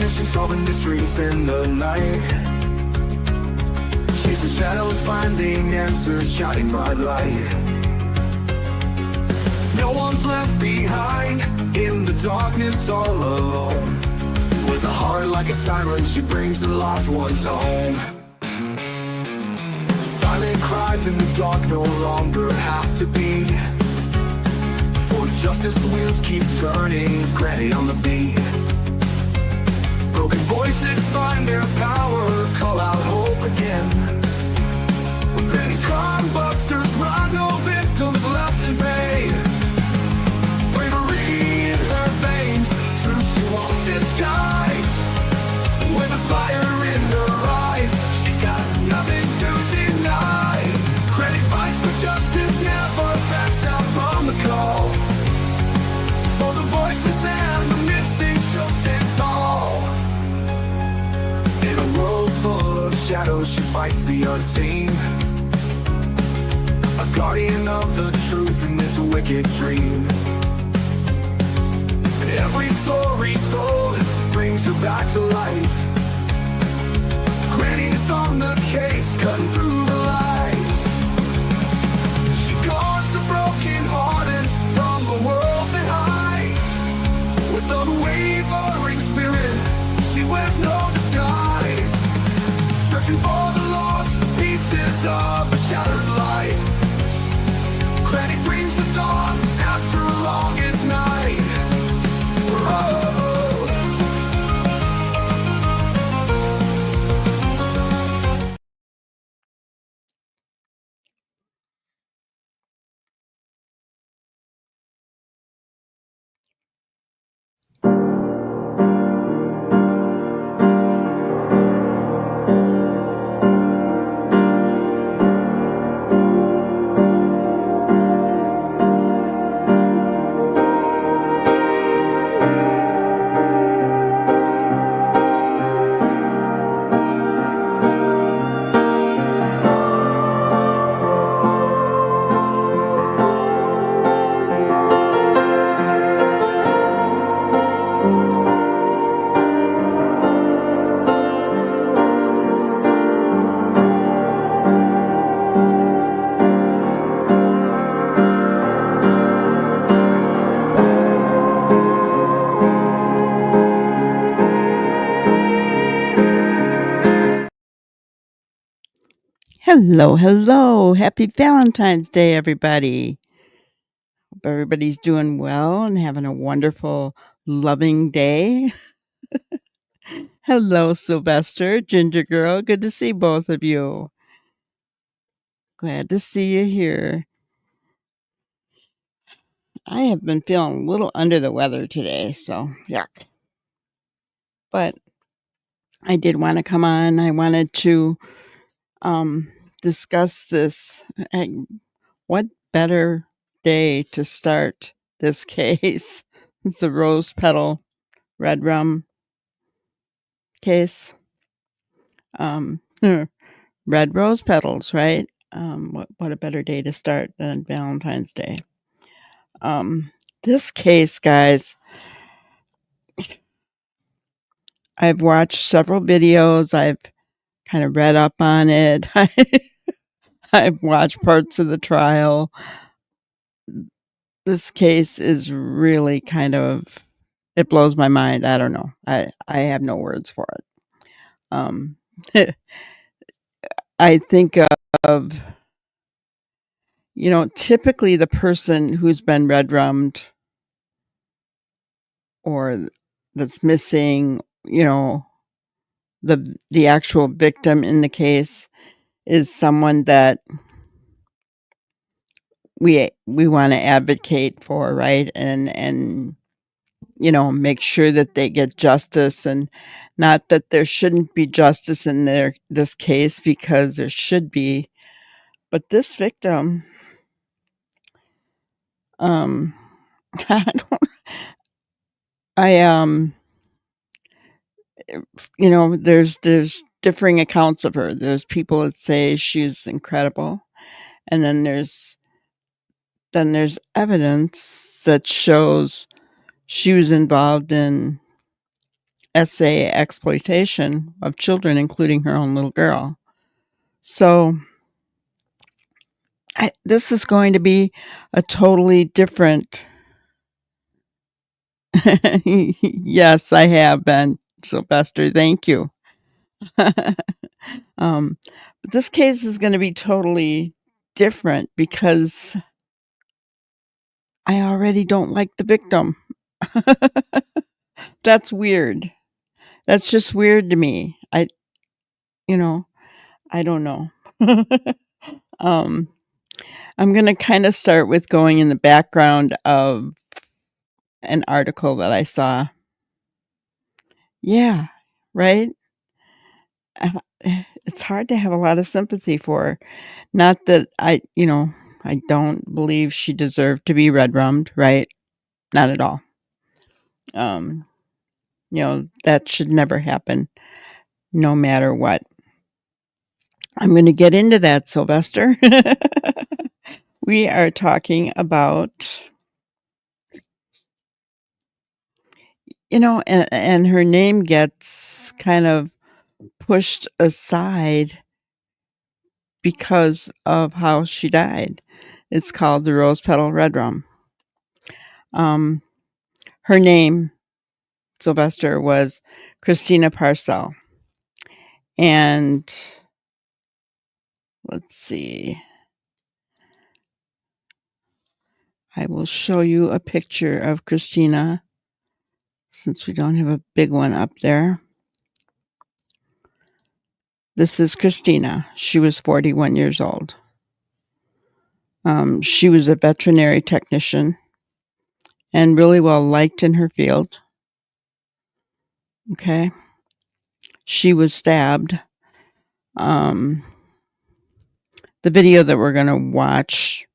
mission, solving mysteries in the night. Chasing shadows, finding answers, shining bright light. No one's left behind in the darkness, all alone. With a heart like a siren, she brings the lost ones home. Silent cries in the dark no longer have to be, for justice wheels keep turning, granny on the beat. Broken voices find their power, call out hope again. When Granny's crime busters run, no victims left in vain. Bravery in her veins, truth she won't disguise. With a fire in her eyes, she's got nothing to deny. Granny fights for justice, never backs down from the call. For the voiceless and the missing, she'll stand tall. In a world full of shadows, she fights the unseen. A guardian of the truth in this wicked dream. Every story told brings her back to life. Granny's on the case, cutting through the lies. She guards the broken-hearted from the world that hides. With unwavering spirit, she wears no disguise. Searching for the lost pieces of a shattered life. Granny brings the dawn after a longest night. Hello, hello. Happy Valentine's Day, everybody. Hope everybody's doing well and having a wonderful, loving day. Hello, Sylvester, Ginger Girl. Good to see both of you. Glad to see you here. I have been feeling a little under the weather today, so yuck. But I did want to come on. I wanted to discuss this. What better day to start this case? It's a Rose Petal red rum case. Red rose petals, right? What a better day to start than Valentine's Day. This case, guys, I've watched several videos. I've kind of read up on it. I've watched parts of the trial. This case is really kind of, it blows my mind. I don't know. I have no words for it. I think of, typically the person who's been red rummed or that's missing, the actual victim in the case is someone that we want to advocate for, right? And make sure that they get justice, and not that there shouldn't be justice in this case, because there should be. But this victim, there's differing accounts of her. There's people that say she's incredible, and then there's evidence that shows she was involved in essay exploitation of children, including her own little girl. So this is going to be a totally different. Yes, I have been, Sylvester. Thank you. But this case is going to be totally different because I already don't like the victim. That's weird. That's just weird to me. You know, I don't know. um, I'm going to kind of start with going in the background of an article that I saw. Yeah, right? It's hard to have a lot of sympathy for her. Not that I don't believe she deserved to be red rummed, right? Not at all. Um, that should never happen, no matter what. I'm going to get into that, Sylvester. We are talking about, and her name gets kind of pushed aside because of how she died. It's called the Rose Petal Red Rum. Her name, Sylvester, was Christina Parcell. And let's see. I will show you a picture of Christina since we don't have a big one up there. This is Christina. She was 41 years old. She was a veterinary technician and really well liked in her field. Okay. She was stabbed. The video that we're going to watch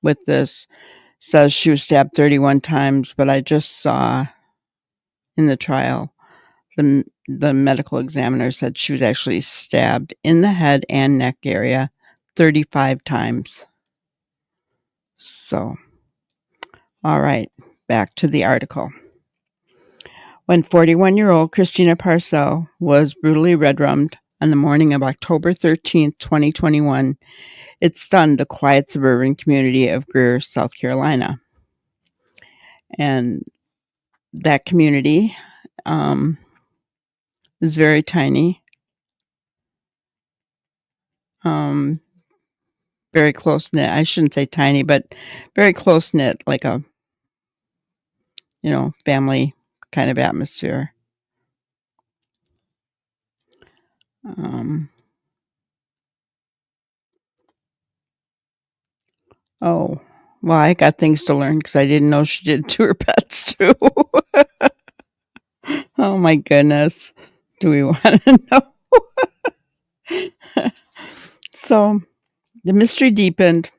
with this says she was stabbed 31 times, but I just saw in the trial the medical examiner said she was actually stabbed in the head and neck area 35 times. So, all right, back to the article. When 41-year-old Christina Parcell was brutally red-rummed on the morning of October 13th, 2021, it stunned the quiet suburban community of Greer, South Carolina. And that community is very tiny, very close-knit. I shouldn't say tiny, but very close-knit, like a, family kind of atmosphere. Oh, well, I got things to learn because I didn't know she did to her pets too. Oh my goodness. Do we want to know? So the mystery deepened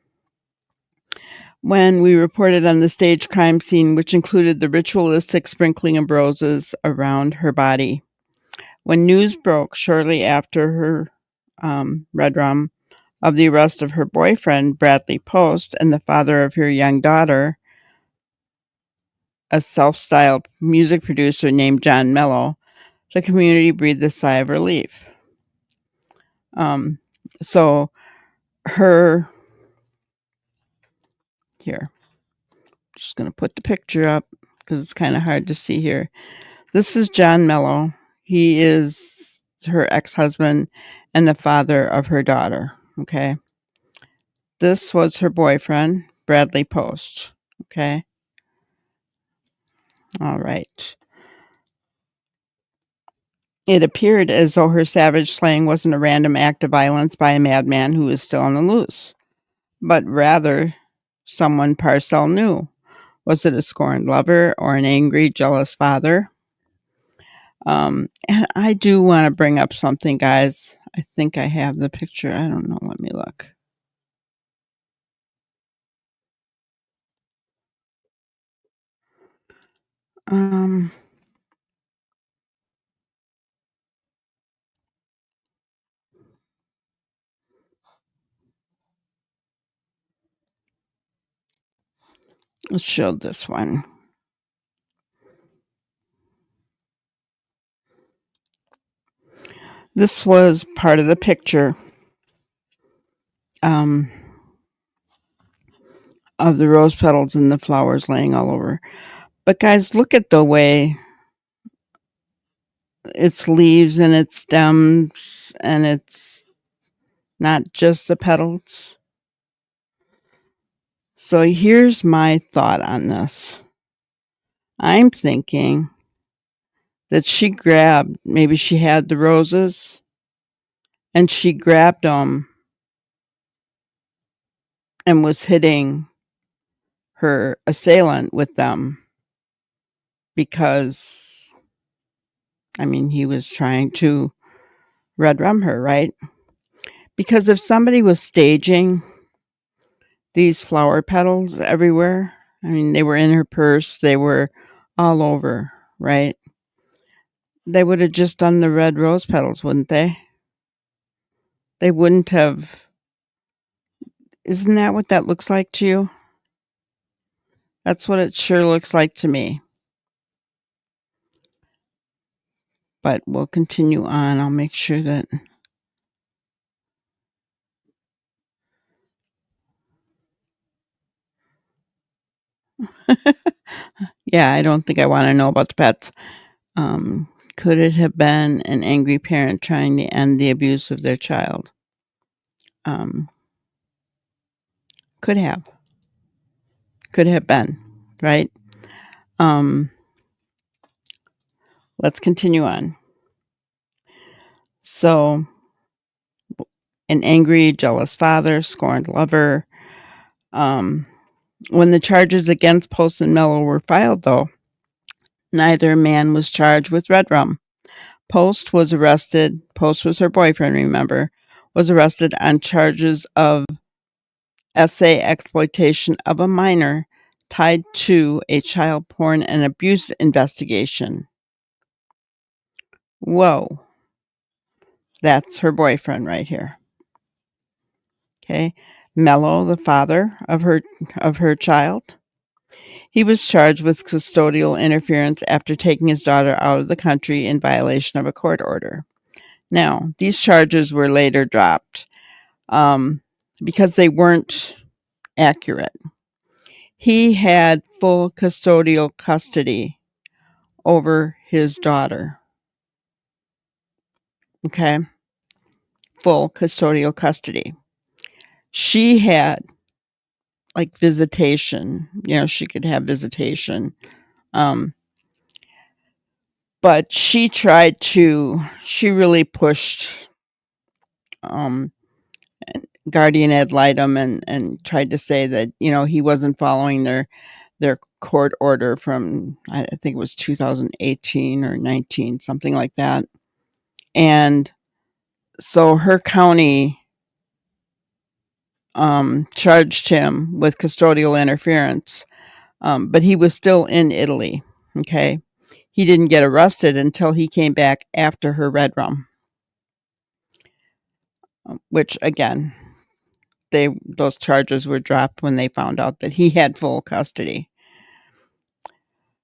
when we reported on the staged crime scene, which included the ritualistic sprinkling of roses around her body. When news broke shortly after her red rum of the arrest of her boyfriend, Bradley Post, and the father of her young daughter, a self-styled music producer named John Mello, the community breathed a sigh of relief. So her, here, just going to put the picture up because it's kind of hard to see here. This is John Mello. He is her ex-husband and the father of her daughter. Okay. This was her boyfriend, Bradley Post. Okay. All right. It appeared as though her savage slaying wasn't a random act of violence by a madman who was still on the loose, but rather someone Parcell knew. Was it a scorned lover or an angry, jealous father? And I do want to bring up something, guys. I think I have the picture. I don't know. Let me look. Let's show this one. This was part of the picture of the rose petals and the flowers laying all over. But guys, look at the way its leaves and its stems, and it's not just the petals. So here's my thought on this. I'm thinking that maybe she had the roses and she grabbed them and was hitting her assailant with them because, he was trying to red rum her, right? Because if somebody was staging these flower petals everywhere, they were in her purse, they were all over, right? They would have just done the red rose petals, wouldn't they? They wouldn't have. Isn't that what that looks like to you? That's what it sure looks like to me. But we'll continue on. I'll make sure that. Yeah, I don't think I want to know about the pets. Could it have been an angry parent trying to end the abuse of their child? Could have. Could have been, right? Let's continue on. So, an angry, jealous father, scorned lover. When the charges against Post and Mello were filed, though, neither man was charged with red rum. Post was arrested. Post was her boyfriend, remember, was arrested on charges of essay exploitation of a minor tied to a child porn and abuse investigation. Whoa. That's her boyfriend right here. Okay. Mello, the father of her child, he was charged with custodial interference after taking his daughter out of the country in violation of a court order. Now, these charges were later dropped because they weren't accurate. He had full custodial custody over his daughter. Okay? Full custodial custody. She had visitation. She could have visitation. But she really pushed guardian ad litem and tried to say that, he wasn't following their court order from, I think it was 2018 or 19, something like that. And so her county charged him with custodial interference, but he was still in Italy. Okay. He didn't get arrested until he came back after her red rum, which again, those charges were dropped when they found out that he had full custody.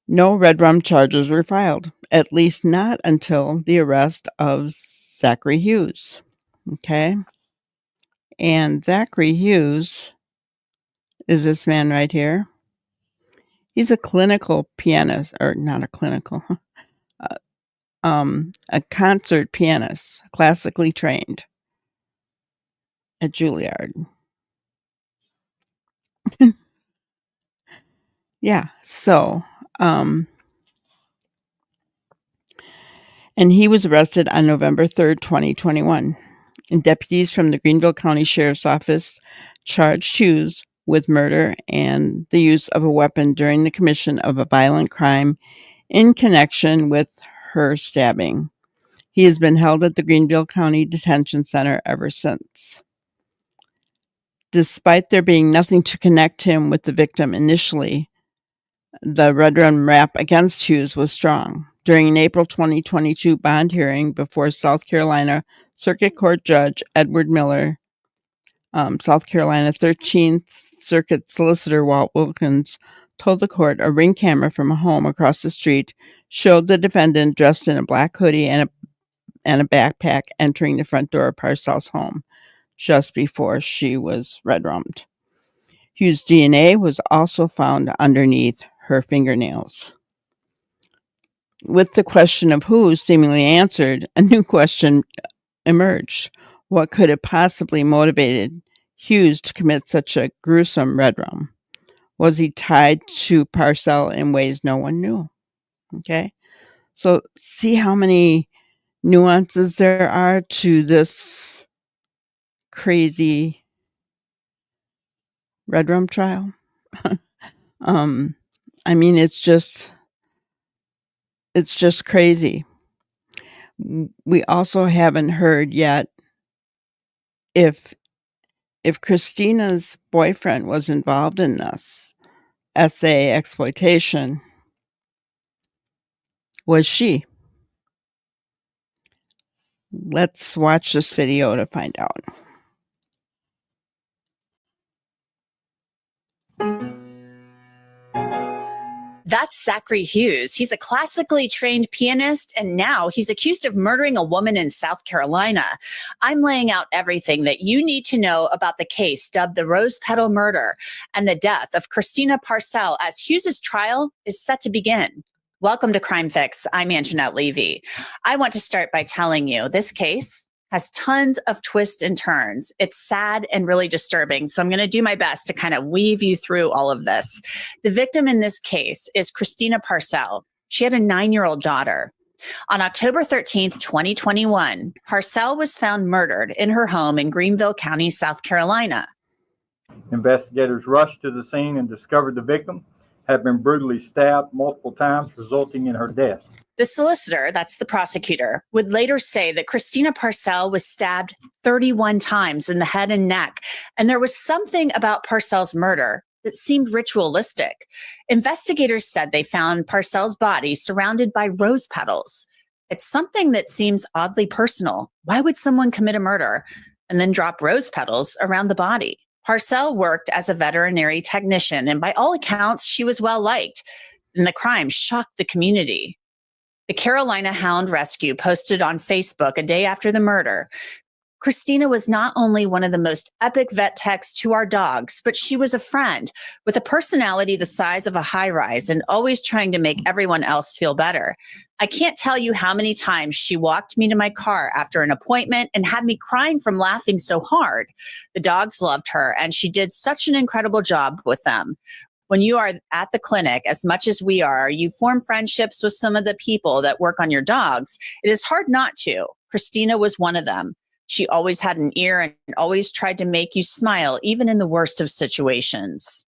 No red rum charges were filed, at least not until the arrest of Zachary Hughes. Okay. And Zachary Hughes is this man right here. He's a clinical pianist, or not a clinical, a concert pianist, classically trained at Juilliard. Yeah. So, and he was arrested on November 3rd, 2021. And deputies from the Greenville County Sheriff's Office charged Hughes with murder and the use of a weapon during the commission of a violent crime in connection with her stabbing. He has been held at the Greenville County Detention Center ever since. Despite there being nothing to connect him with the victim initially, the red rum rap against Hughes was strong. During an April 2022 bond hearing before South Carolina Circuit Court Judge Edward Miller, South Carolina 13th Circuit Solicitor Walt Wilkins told the court a ring camera from a home across the street showed the defendant dressed in a black hoodie and a backpack entering the front door of Parcells' home just before she was red-rummed. Hughes' DNA was also found underneath her fingernails. With the question of who seemingly answered, a new question emerged. What could have possibly motivated Hughes to commit such a gruesome red-rum? Was he tied to Parcell in ways no one knew? Okay. So see how many nuances there are to this crazy red rum trial. I mean, it's just crazy. We also haven't heard yet if Christina's boyfriend was involved in this SA exploitation. Was she? Let's watch this video to find out. That's Zachary Hughes. He's a classically trained pianist, and now he's accused of murdering a woman in South Carolina. I'm laying out everything that you need to know about the case dubbed the Rose Petal Murder and the death of Christina Parcell as Hughes's trial is set to begin. Welcome to Crime Fix. I'm Anjanette Levy. I want to start by telling you this case has tons of twists and turns. It's sad and really disturbing. So I'm going to do my best to kind of weave you through all of this. The victim in this case is Christina Parcell. She had a 9-year-old daughter. On October 13th, 2021, Parcell was found murdered in her home in Greenville County, South Carolina. Investigators rushed to the scene and discovered the victim had been brutally stabbed multiple times, resulting in her death. The solicitor, that's the prosecutor, would later say that Christina Parcell was stabbed 31 times in the head and neck, and there was something about Parcell's murder that seemed ritualistic. Investigators said they found Parcell's body surrounded by rose petals. It's something that seems oddly personal. Why would someone commit a murder and then drop rose petals around the body? Parcell worked as a veterinary technician, and by all accounts, she was well liked, and the crime shocked the community. The Carolina Hound Rescue posted on Facebook a day after the murder. Christina was not only one of the most epic vet techs to our dogs, but she was a friend with a personality the size of a high-rise and always trying to make everyone else feel better. I can't tell you how many times she walked me to my car after an appointment and had me crying from laughing so hard. The dogs loved her, and she did such an incredible job with them. When you are at the clinic, as much as we are, you form friendships with some of the people that work on your dogs. It is hard not to. Christina was one of them. She always had an ear and always tried to make you smile, even in the worst of situations.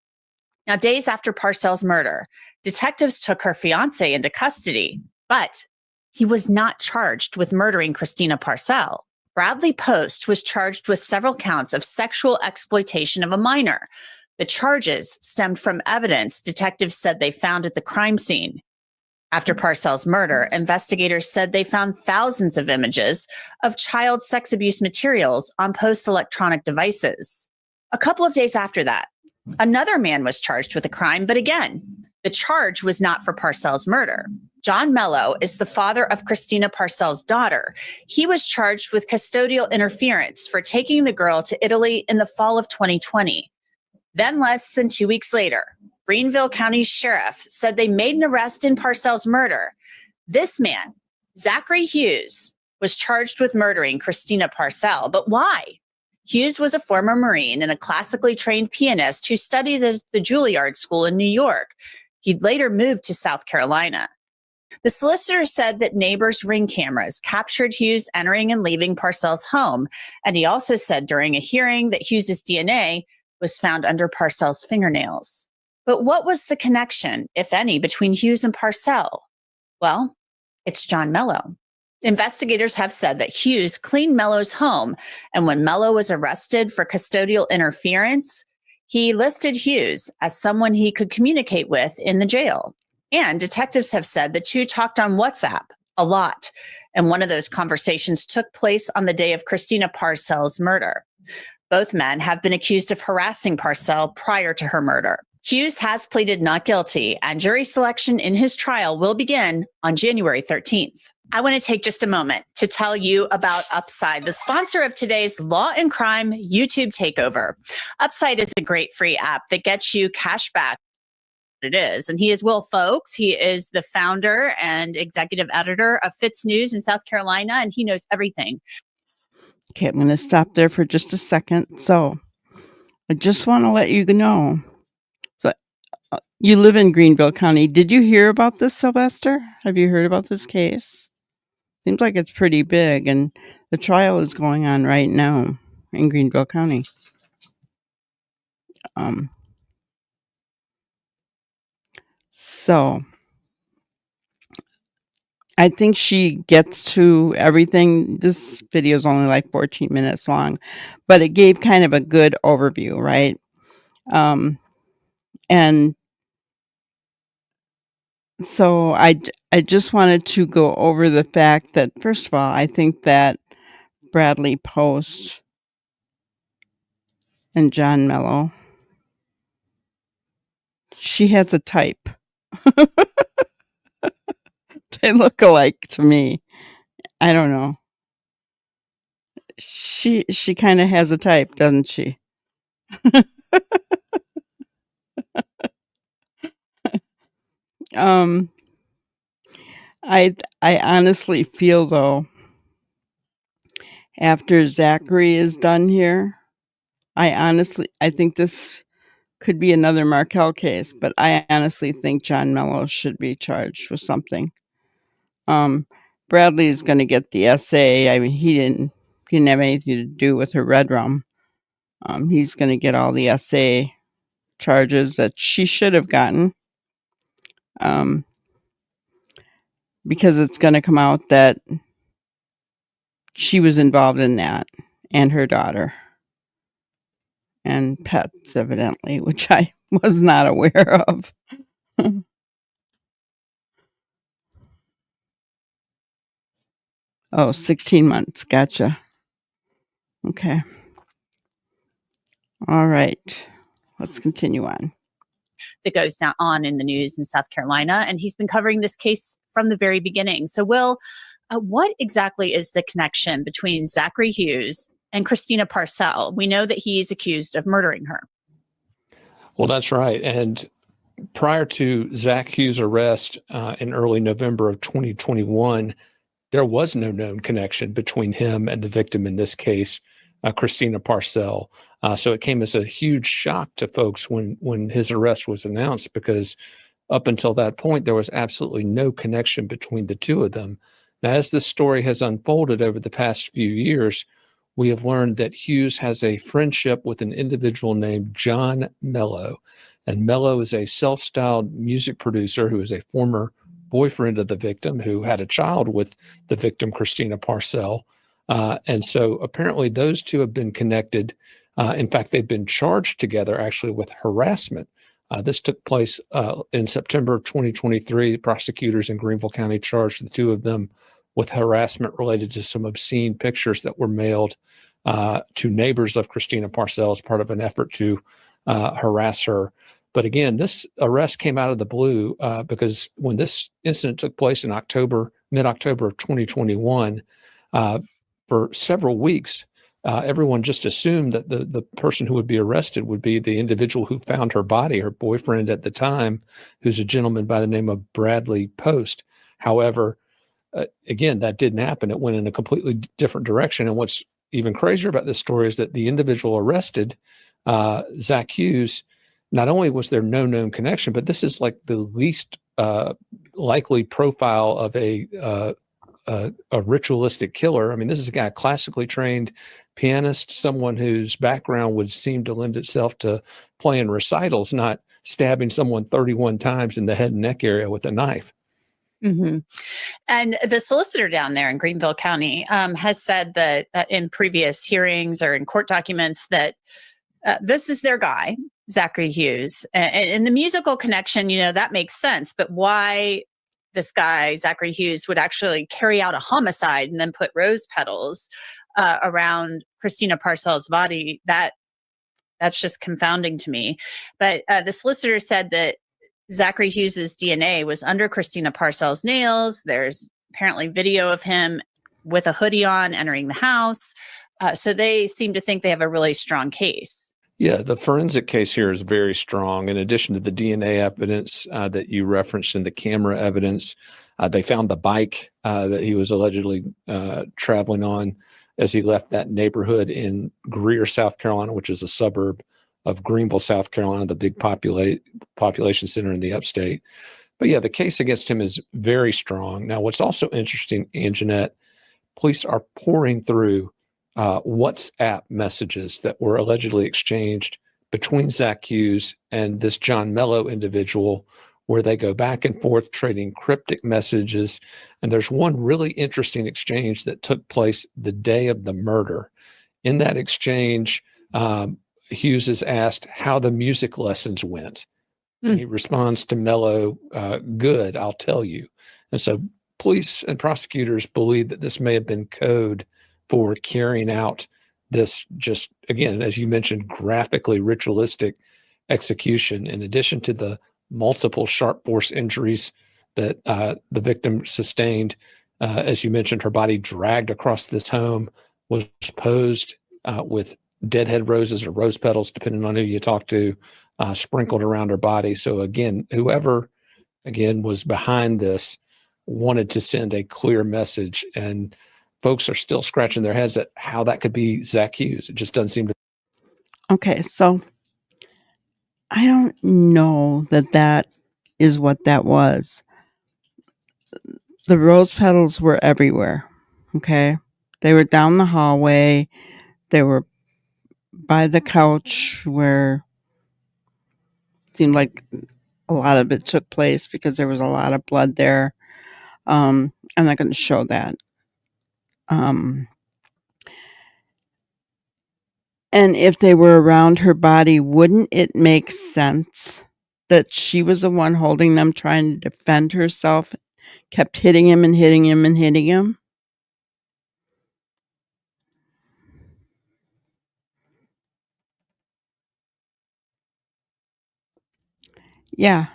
Now, days after Parcell's murder, detectives took her fiancé into custody, but he was not charged with murdering Christina Parcell. Bradley Post was charged with several counts of sexual exploitation of a minor. The charges stemmed from evidence detectives said they found at the crime scene. After Parcell's murder, investigators said they found thousands of images of child sex abuse materials on Post's electronic devices. A couple of days after that, another man was charged with a crime, but again, the charge was not for Parcell's murder. John Mello is the father of Christina Parcell's daughter. He was charged with custodial interference for taking the girl to Italy in the fall of 2020. Then less than 2 weeks later, Greenville County Sheriff said they made an arrest in Parcell's murder. This man, Zachary Hughes, was charged with murdering Christina Parcell. But why? Hughes was a former Marine and a classically trained pianist who studied at the Juilliard School in New York. He'd later moved to South Carolina. The solicitor said that neighbors' ring cameras captured Hughes entering and leaving Parcell's home. And he also said during a hearing that Hughes's DNA was found under Parcell's fingernails. But what was the connection, if any, between Hughes and Parcell? Well, it's John Mello. Investigators have said that Hughes cleaned Mello's home, and when Mello was arrested for custodial interference, he listed Hughes as someone he could communicate with in the jail. And detectives have said the two talked on WhatsApp a lot, and one of those conversations took place on the day of Christina Parcell's murder. Both men have been accused of harassing Parcell prior to her murder. Hughes has pleaded not guilty, and jury selection in his trial will begin on January 13th. I want to take just a moment to tell you about Upside, the sponsor of today's Law and Crime YouTube takeover. Upside is a great free app that gets you cash back. It is. And he is Will Folks. He is the founder and executive editor of Fitz News in South Carolina, and he knows everything. Okay, I'm going to stop there for just a second. So I just want to let you know. So you live in Greenville County. Did you hear about this, Sylvester? Have you heard about this case? Seems like it's pretty big, and the trial is going on right now in Greenville County. So I think she gets to everything. This video is only like 14 minutes long, but it gave kind of a good overview, right? And so I just wanted to go over the fact that, first of all, I think that Bradley Post and John Mello, she has a type. They look alike to me. I don't know. She kind of has a type, doesn't she? I honestly feel, though, after Zachary is done here, I think this could be another Markel case, but I honestly think John Mello should be charged with something. Bradley is going to get the SA. I mean, he didn't have anything to do with her red rum. He's going to get all the SA charges that she should have gotten. Because it's going to come out that she was involved in that, and her daughter, and pets, evidently, which I was not aware of. Oh, 16 months. Gotcha. Okay. All right. Let's continue on. That goes on in the news in South Carolina, and he's been covering this case from the very beginning. So, Will, what exactly is the connection between Zachary Hughes and Christina Parcell? We know that he's accused of murdering her. Well, that's right. And prior to Zach Hughes' arrest in early November of 2021, there was no known connection between him and the victim in this case, Christina Parcell. So it came as a huge shock to folks when his arrest was announced, because up until that point, there was absolutely no connection between the two of them. Now, as this story has unfolded over the past few years, we have learned that Hughes has a friendship with an individual named John Mello. And Mello is a self-styled music producer who is a former boyfriend of the victim, who had a child with the victim, Christina Parcell. And so apparently those two have been connected. In fact, they've been charged together actually with harassment. This took place in September of 2023. Prosecutors in Greenville County charged the two of them with harassment related to some obscene pictures that were mailed to neighbors of Christina Parcell as part of an effort to harass her. But again, this arrest came out of the blue because when this incident took place in mid-October of 2021, for several weeks, everyone just assumed that the person who would be arrested would be the individual who found her body, her boyfriend at the time, who's a gentleman by the name of Bradley Post. However, again, that didn't happen. It went in a completely different direction. And what's even crazier about this story is that the individual arrested, Zach Hughes, not only was there no known connection, but this is like the least likely profile of a ritualistic killer. I mean, this is a guy, classically trained pianist, someone whose background would seem to lend itself to playing recitals, not stabbing someone 31 times in the head and neck area with a knife. Mm-hmm. And the solicitor down there in Greenville County has said that in previous hearings or in court documents that this is their guy, Zachary Hughes. And the musical connection, that makes sense. But why this guy, Zachary Hughes, would actually carry out a homicide and then put rose petals around Christina Parcell's body, that's just confounding to me. But the solicitor said that Zachary Hughes's DNA was under Christina Parcell's nails. There's apparently video of him with a hoodie on entering the house. So they seem to think they have a really strong case. Yeah, the forensic case here is very strong. In addition to the DNA evidence that you referenced and the camera evidence, they found the bike that he was allegedly traveling on as he left that neighborhood in Greer, South Carolina, which is a suburb of Greenville, South Carolina, the big population center in the upstate. But yeah, the case against him is very strong. Now, what's also interesting, Anjanette, police are pouring through WhatsApp messages that were allegedly exchanged between Zach Hughes and this John Mello individual, where they go back and forth trading cryptic messages. And there's one really interesting exchange that took place the day of the murder. In that exchange, Hughes is asked how the music lessons went. And he responds to Mello, good, I'll tell you. And so police and prosecutors believe that this may have been code for carrying out this, just again, as you mentioned, graphically ritualistic execution, in addition to the multiple sharp force injuries that the victim sustained. As you mentioned, her body dragged across this home, was posed with deadhead roses or rose petals, depending on who you talk to, sprinkled around her body. So again, whoever was behind this wanted to send a clear message, and folks are still scratching their heads at how that could be Zach Hughes. It just doesn't seem to. Okay, so I don't know that is what that was. The rose petals were everywhere. Okay, they were down the hallway. They were by the couch where it seemed like a lot of it took place because there was a lot of blood there. I'm not going to show that. And if they were around her body, wouldn't it make sense that she was the one holding them, trying to defend herself, kept hitting him and hitting him and hitting him? Yeah.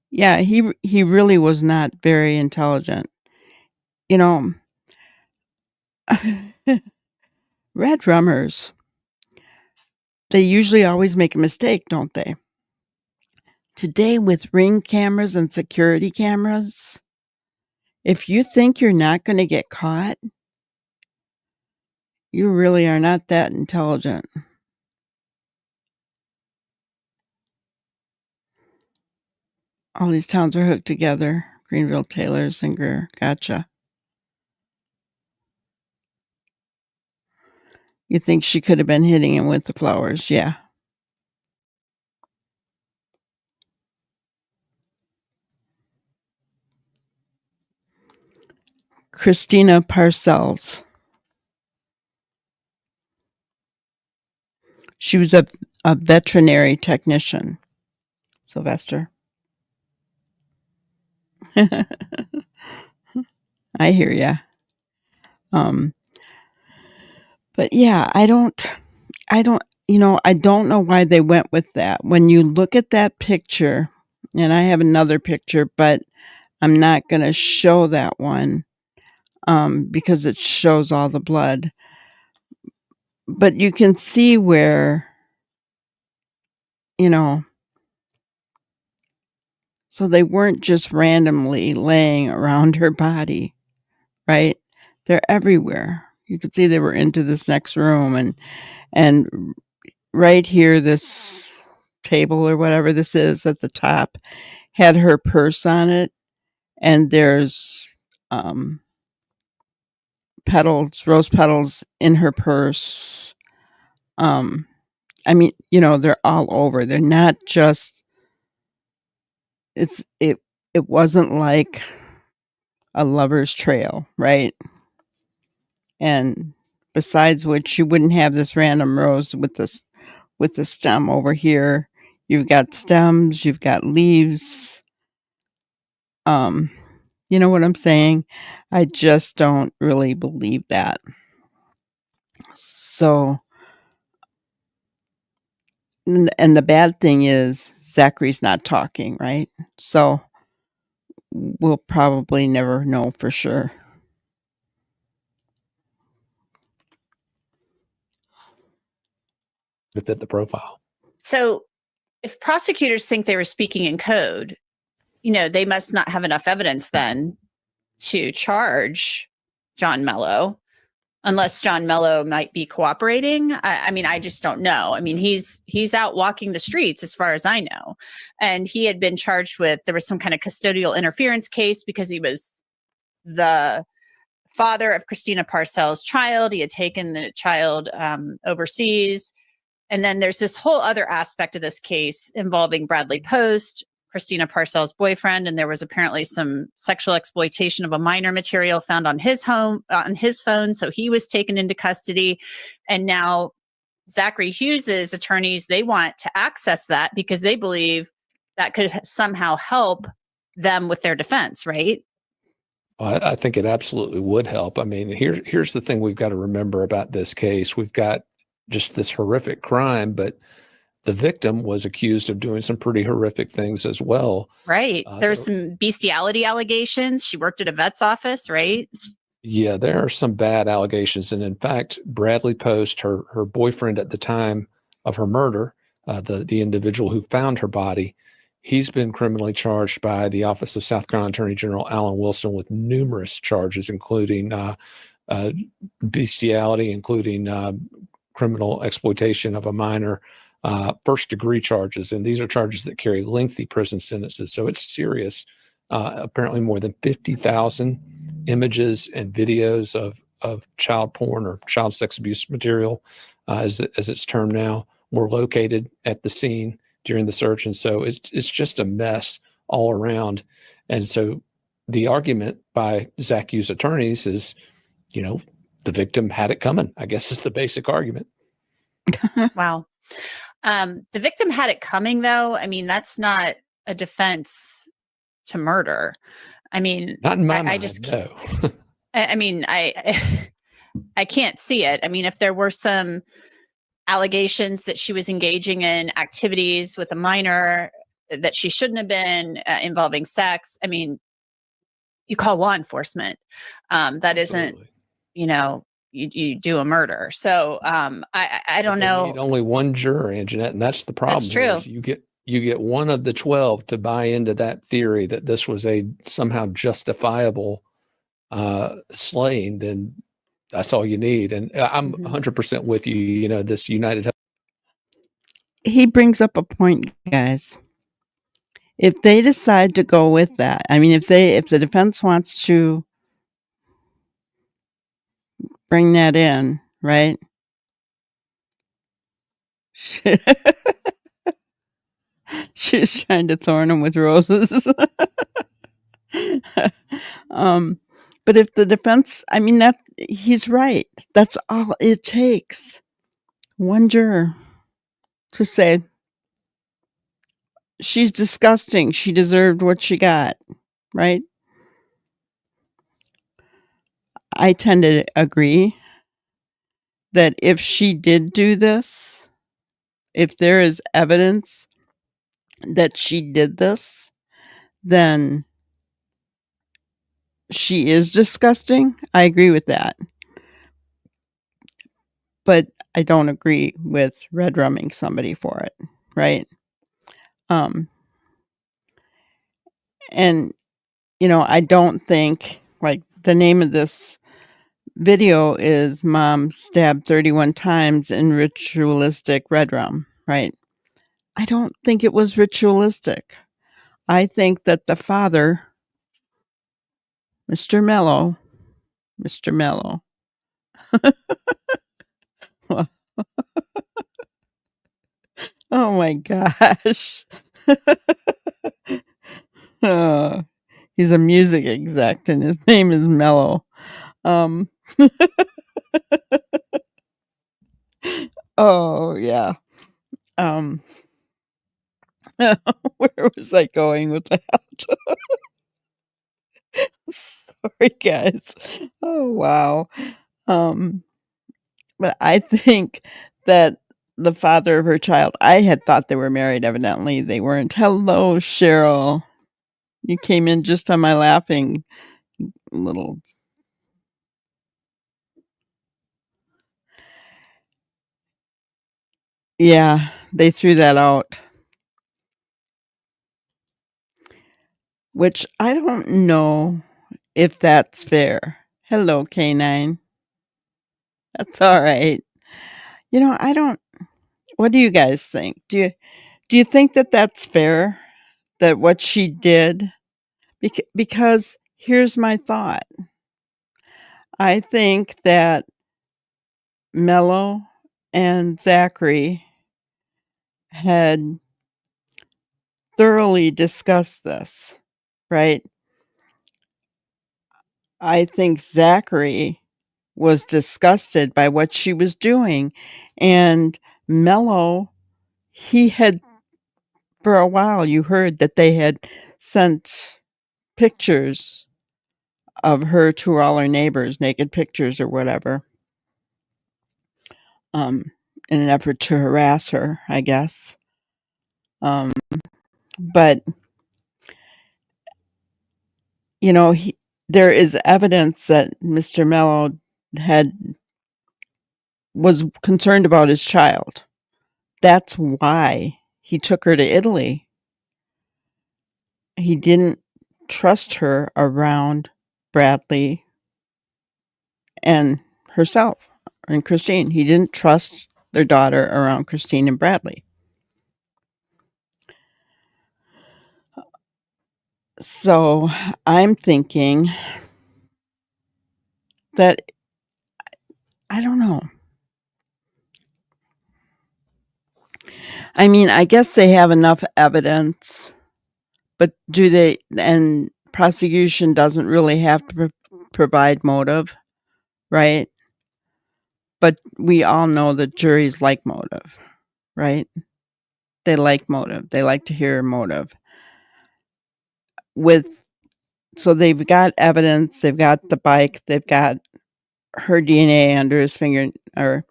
Yeah, he really was not very intelligent. You know, red drummers, they usually always make a mistake, don't they? Today, with Ring cameras and security cameras, if you think you're not going to get caught, you really are not that intelligent. All these towns are hooked together. Greenville, Taylor, Singer, gotcha. You think she could have been hitting him with the flowers? Yeah. Christina Parcells. She was a veterinary technician. Sylvester. I hear ya. But yeah, I don't know why they went with that. When you look at that picture, and I have another picture, but I'm not going to show that one because it shows all the blood. But you can see where, so they weren't just randomly laying around her body, right? They're everywhere. You could see they were into this next room, and right here, this table or whatever this is at the top had her purse on it, and there's rose petals in her purse. I mean, they're all over. They're not just. It wasn't like a lover's trail, right? And besides which, you wouldn't have this random rose with the stem over here. You've got stems, you've got leaves. You know what I'm saying? I just don't really believe that. So, and the bad thing is Zachary's not talking, right? So we'll probably never know for sure. To fit the profile. So if prosecutors think they were speaking in code, they must not have enough evidence then to charge John Mello, unless John Mello might be cooperating. I mean, I just don't know. I mean, he's out walking the streets as far as I know. And he had been charged with, there was some kind of custodial interference case because he was the father of Christina Parcel's child. He had taken the child overseas. And then there's this whole other aspect of this case involving Bradley Post, Christina Parcel's boyfriend, and there was apparently some sexual exploitation of a minor material found on his phone. So he was taken into custody. And now Zachary Hughes's attorneys, they want to access that because they believe that could somehow help them with their defense, right? Well, I think it absolutely would help. I mean, here's the thing we've got to remember about this case. We've got just this horrific crime, but the victim was accused of doing some pretty horrific things as well. Right. There's some bestiality allegations. She worked at a vet's office, right? Yeah, there are some bad allegations. And in fact, Bradley Post, her boyfriend at the time of her murder, the individual who found her body, he's been criminally charged by the Office of South Carolina Attorney General Alan Wilson with numerous charges, including bestiality, including criminal exploitation of a minor, first-degree charges. And these are charges that carry lengthy prison sentences. So it's serious. Apparently more than 50,000 images and videos of child porn or child sex abuse material, as it's termed now, were located at the scene during the search. And so it's just a mess all around. And so the argument by Zach Hughes' attorneys is, the victim had it coming, I guess is the basic argument. Wow. The victim had it coming, though. I mean, that's not a defense to murder. I mean, not in my mind, I just no. I mean, I can't see it. I mean, if there were some allegations that she was engaging in activities with a minor that she shouldn't have been, involving sex, I mean, you call law enforcement. That Absolutely. isn't, you do a murder. So I don't know. Need only one juror, Anjanette, and that's the problem. That's true. You get one of the 12 to buy into that theory that this was a somehow justifiable slaying, then that's all you need. And I'm 100% with you. This United Health. He brings up a point, guys. If they decide to go with that, I mean, if the defense wants to bring that in, right? She's trying to thorn him with roses. But if the defense, I mean, that he's right. That's all it takes. One juror to say, she's disgusting. She deserved what she got, right? I tend to agree that if she did do this, if there is evidence that she did this, then she is disgusting. I agree with that. But I don't agree with red rumming somebody for it, right? And I don't think, like, the name of this video is Mom Stabbed 31 Times in Ritualistic Red Rum, right? I don't think it was ritualistic. I think that the father, Mr. Mello, oh my gosh. He's a music exec and his name is Mello. Oh yeah. Where was I going with that? Sorry, guys. Oh wow. But I think that the father of her child, I had thought they were married. Evidently, they weren't. Hello, Cheryl. You came in just on my laughing little. Yeah, they threw that out. Which I don't know if that's fair. Hello, K9. That's all right. I don't. What do you guys think? Do you think that that's fair? That what she did? Because here's my thought. I think that Mello and Zachary had thoroughly discussed this, right? I think Zachary was disgusted by what she was doing. And Mello, he had, for a while, you heard that they had sent pictures of her to all her neighbors, naked pictures or whatever, in an effort to harass her, I guess. But, there is evidence that Mr. Mello was concerned about his child. That's why he took her to Italy. He didn't trust her around Bradley and herself and Christine. He didn't trust their daughter around Christine and Bradley. So I'm thinking that, I don't know. I mean, I guess they have enough evidence, but and prosecution doesn't really have to provide motive, right? But we all know that juries like motive, right? They like motive. They like to hear motive. So they've got evidence, they've got the bike, they've got her DNA under his finger, or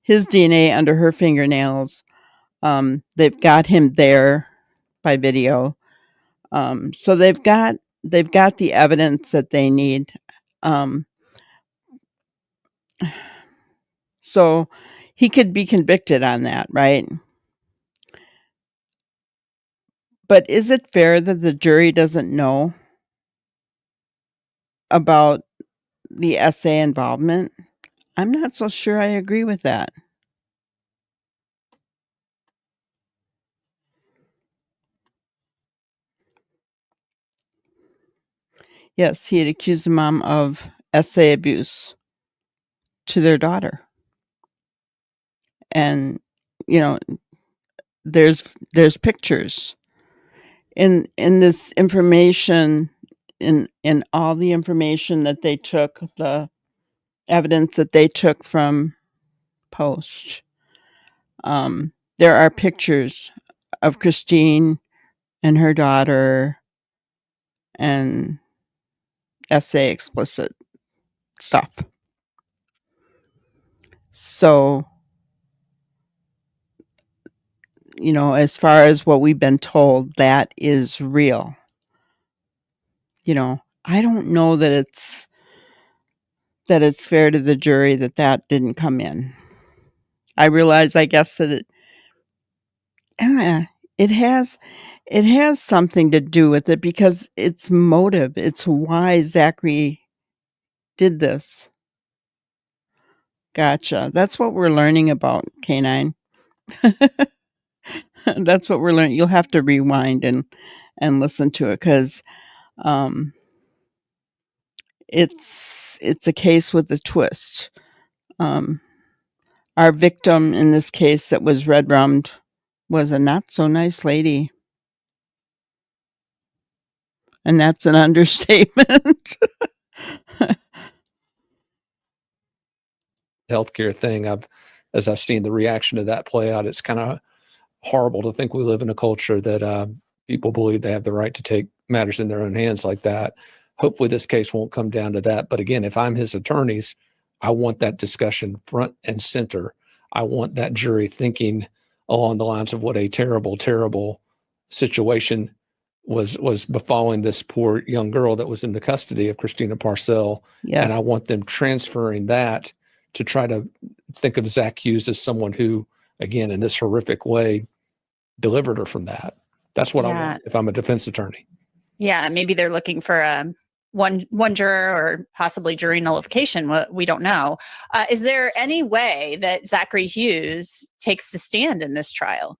his DNA under her fingernails. They've got him there by video. So they've got the evidence that they need. So he could be convicted on that, right? But is it fair that the jury doesn't know about the SA involvement? I'm not so sure I agree with that. Yes, he had accused the mom of SA abuse to their daughter. And, there's pictures in this information, in all the information that they took, the evidence that they took from Post. There are pictures of Christine and her daughter and SA explicit stuff. So, as far as what we've been told, that is real. I don't know that it's fair to the jury that didn't come in. I realize, I guess, that it has something to do with it, because it's motive. It's why Zachary did this. Gotcha. That's what we're learning about K9. That's what we're learning. You'll have to rewind and listen to it, because it's a case with a twist. Our victim in this case that was red-rummed was a not so nice lady. And that's an understatement. Healthcare thing, as I've seen the reaction to that play out, it's kind of horrible to think we live in a culture that people believe they have the right to take matters in their own hands like that. Hopefully this case won't come down to that. But again, if I'm his attorneys, I want that discussion front and center. I want that jury thinking along the lines of what a terrible, terrible situation was befalling this poor young girl that was in the custody of Christina Parcell. Yes. And I want them transferring that to try to think of Zach Hughes as someone who, again, in this horrific way, delivered her from that. That's what I want if I'm a defense attorney. Yeah, maybe they're looking for one juror or possibly jury nullification. We don't know. Is there any way that Zachary Hughes takes the stand in this trial?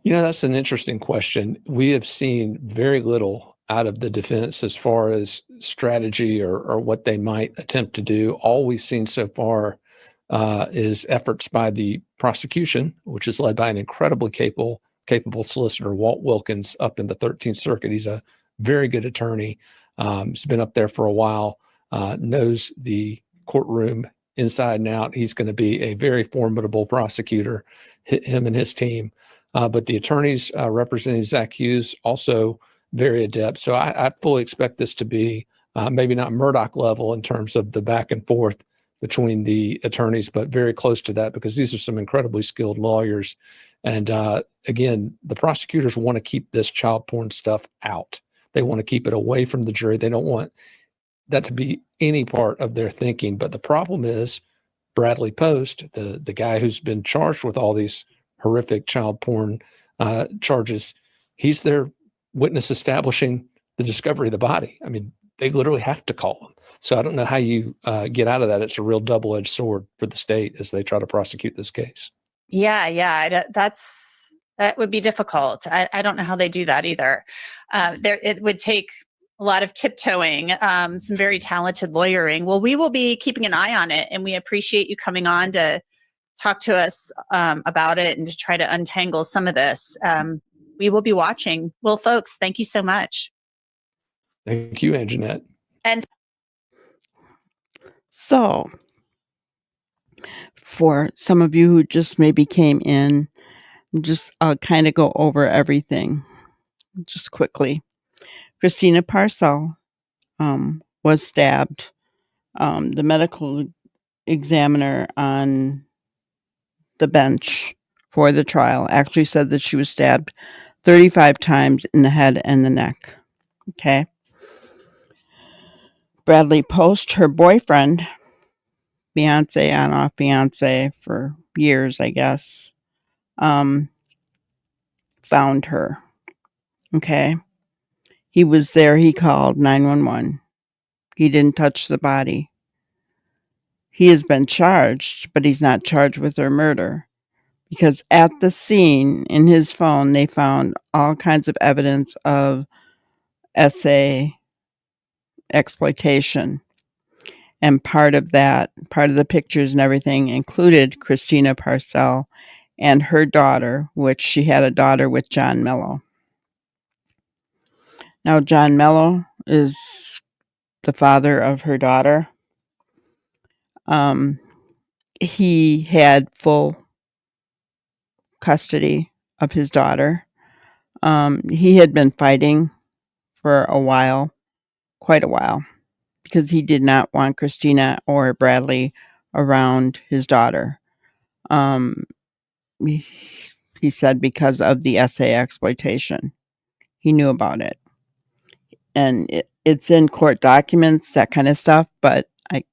That's an interesting question. We have seen very little out of the defense as far as strategy or what they might attempt to do. All we've seen so far is efforts by the prosecution, which is led by an incredibly capable solicitor, Walt Wilkins, up in the 13th Circuit. He's a very good attorney. He's been up there for a while, knows the courtroom inside and out. He's going to be a very formidable prosecutor, him and his team. But the attorneys representing Zach Hughes also very adept. So I fully expect this to be maybe not Murdoch level in terms of the back and forth between the attorneys, but very close to that, because these are some incredibly skilled lawyers. And again, the prosecutors want to keep this child porn stuff out. They want to keep it away from the jury. They don't want that to be any part of their thinking. But the problem is Bradley Post, the guy who's been charged with all these horrific child porn charges, he's their witness establishing the discovery of the body. I mean, they literally have to call him. So I don't know how you get out of that. It's a real double-edged sword for the state as they try to prosecute this case. Yeah. That would be difficult. I don't know how they do that either. It would take a lot of tiptoeing, some very talented lawyering. Well, we will be keeping an eye on it, and we appreciate you coming on to talk to us about it and to try to untangle some of this. We will be watching. Well, folks, thank you so much. Thank you, Anjanette. And so, for some of you who just maybe came in, I'll kind of go over everything just quickly. Christina Parcell was stabbed. The medical examiner on the bench for the trial actually said that she was stabbed 35 times in the head and the neck. Okay. Bradley Post, her boyfriend, Beyonce, on off Beyonce for years, I guess, found her. Okay. He was there. He called 911. He didn't touch the body. He has been charged, but he's not charged with her murder, because at the scene in his phone, they found all kinds of evidence of SA exploitation. And part of the pictures and everything included Christina Parcell and her daughter, which she had a daughter with John Mello. Now, John Mello is the father of her daughter. He had full custody of his daughter. He had been fighting for a while, quite a while, because he did not want Christina or Bradley around his daughter. He said because of the SA exploitation. He knew about it. And it's in court documents, that kind of stuff, but I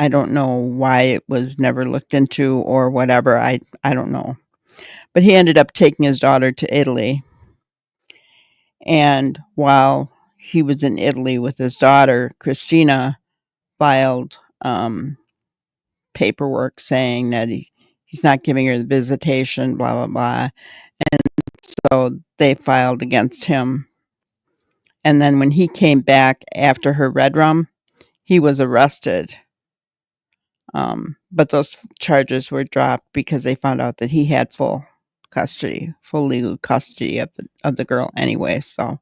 don't know why it was never looked into or whatever. I don't know. But he ended up taking his daughter to Italy. And while he was in Italy with his daughter, Christina filed paperwork saying that he's not giving her the visitation, blah, blah, blah. And so they filed against him. And then when he came back after her red rum, he was arrested. But those charges were dropped because they found out that he had full legal custody of the girl anyway. So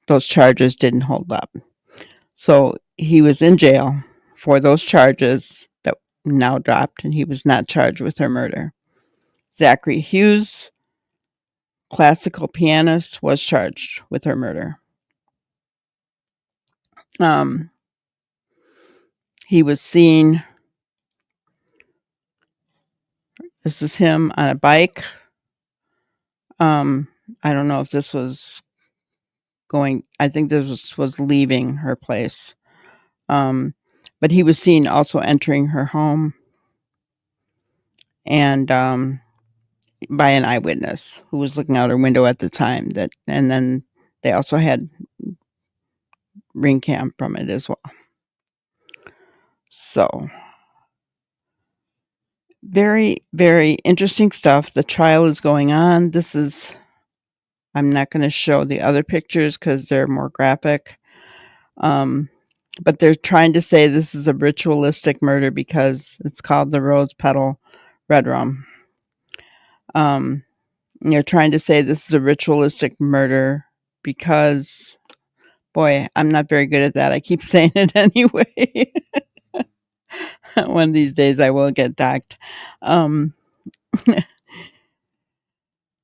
those charges didn't hold up. So he was in jail for those charges that now dropped, and he was not charged with her murder. Zachary Hughes, classical pianist, was charged with her murder. He was seen, this is him on a bike I don't know if this was I think this was leaving her place. But he was seen also entering her home and by an eyewitness who was looking out her window at the time. And then they also had ring cam from it as well. So very, very interesting stuff. The trial is going on. I'm not going to show the other pictures because they're more graphic. But they're trying to say this is a ritualistic murder because it's called the Rose Petal Red Rum. They're trying to say this is a ritualistic murder because, boy, I'm not very good at that. I keep saying it anyway. One of these days I will get docked.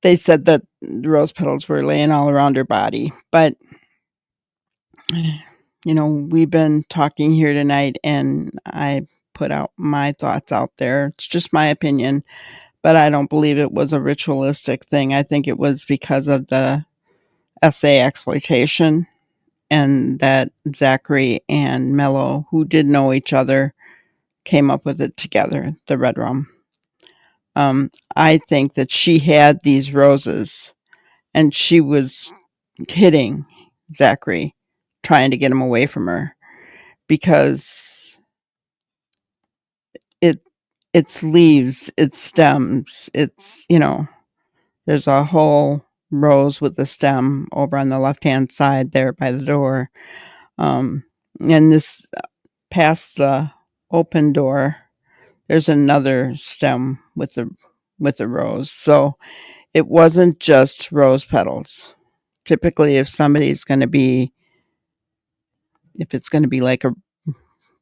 They said that the rose petals were laying all around her body, but we've been talking here tonight and I put out my thoughts out there. It's just my opinion, but I don't believe it was a ritualistic thing. I think it was because of the SA exploitation and that Zachary and Mello, who did know each other, came up with it together, the red rum. I think that she had these roses and she was hitting Zachary, trying to get him away from her because its leaves, its stems, there's a whole rose with the stem over on the left-hand side there by the door. And this past the open door, there's another stem with the rose. So it wasn't just rose petals. Typically, if it's going to be like a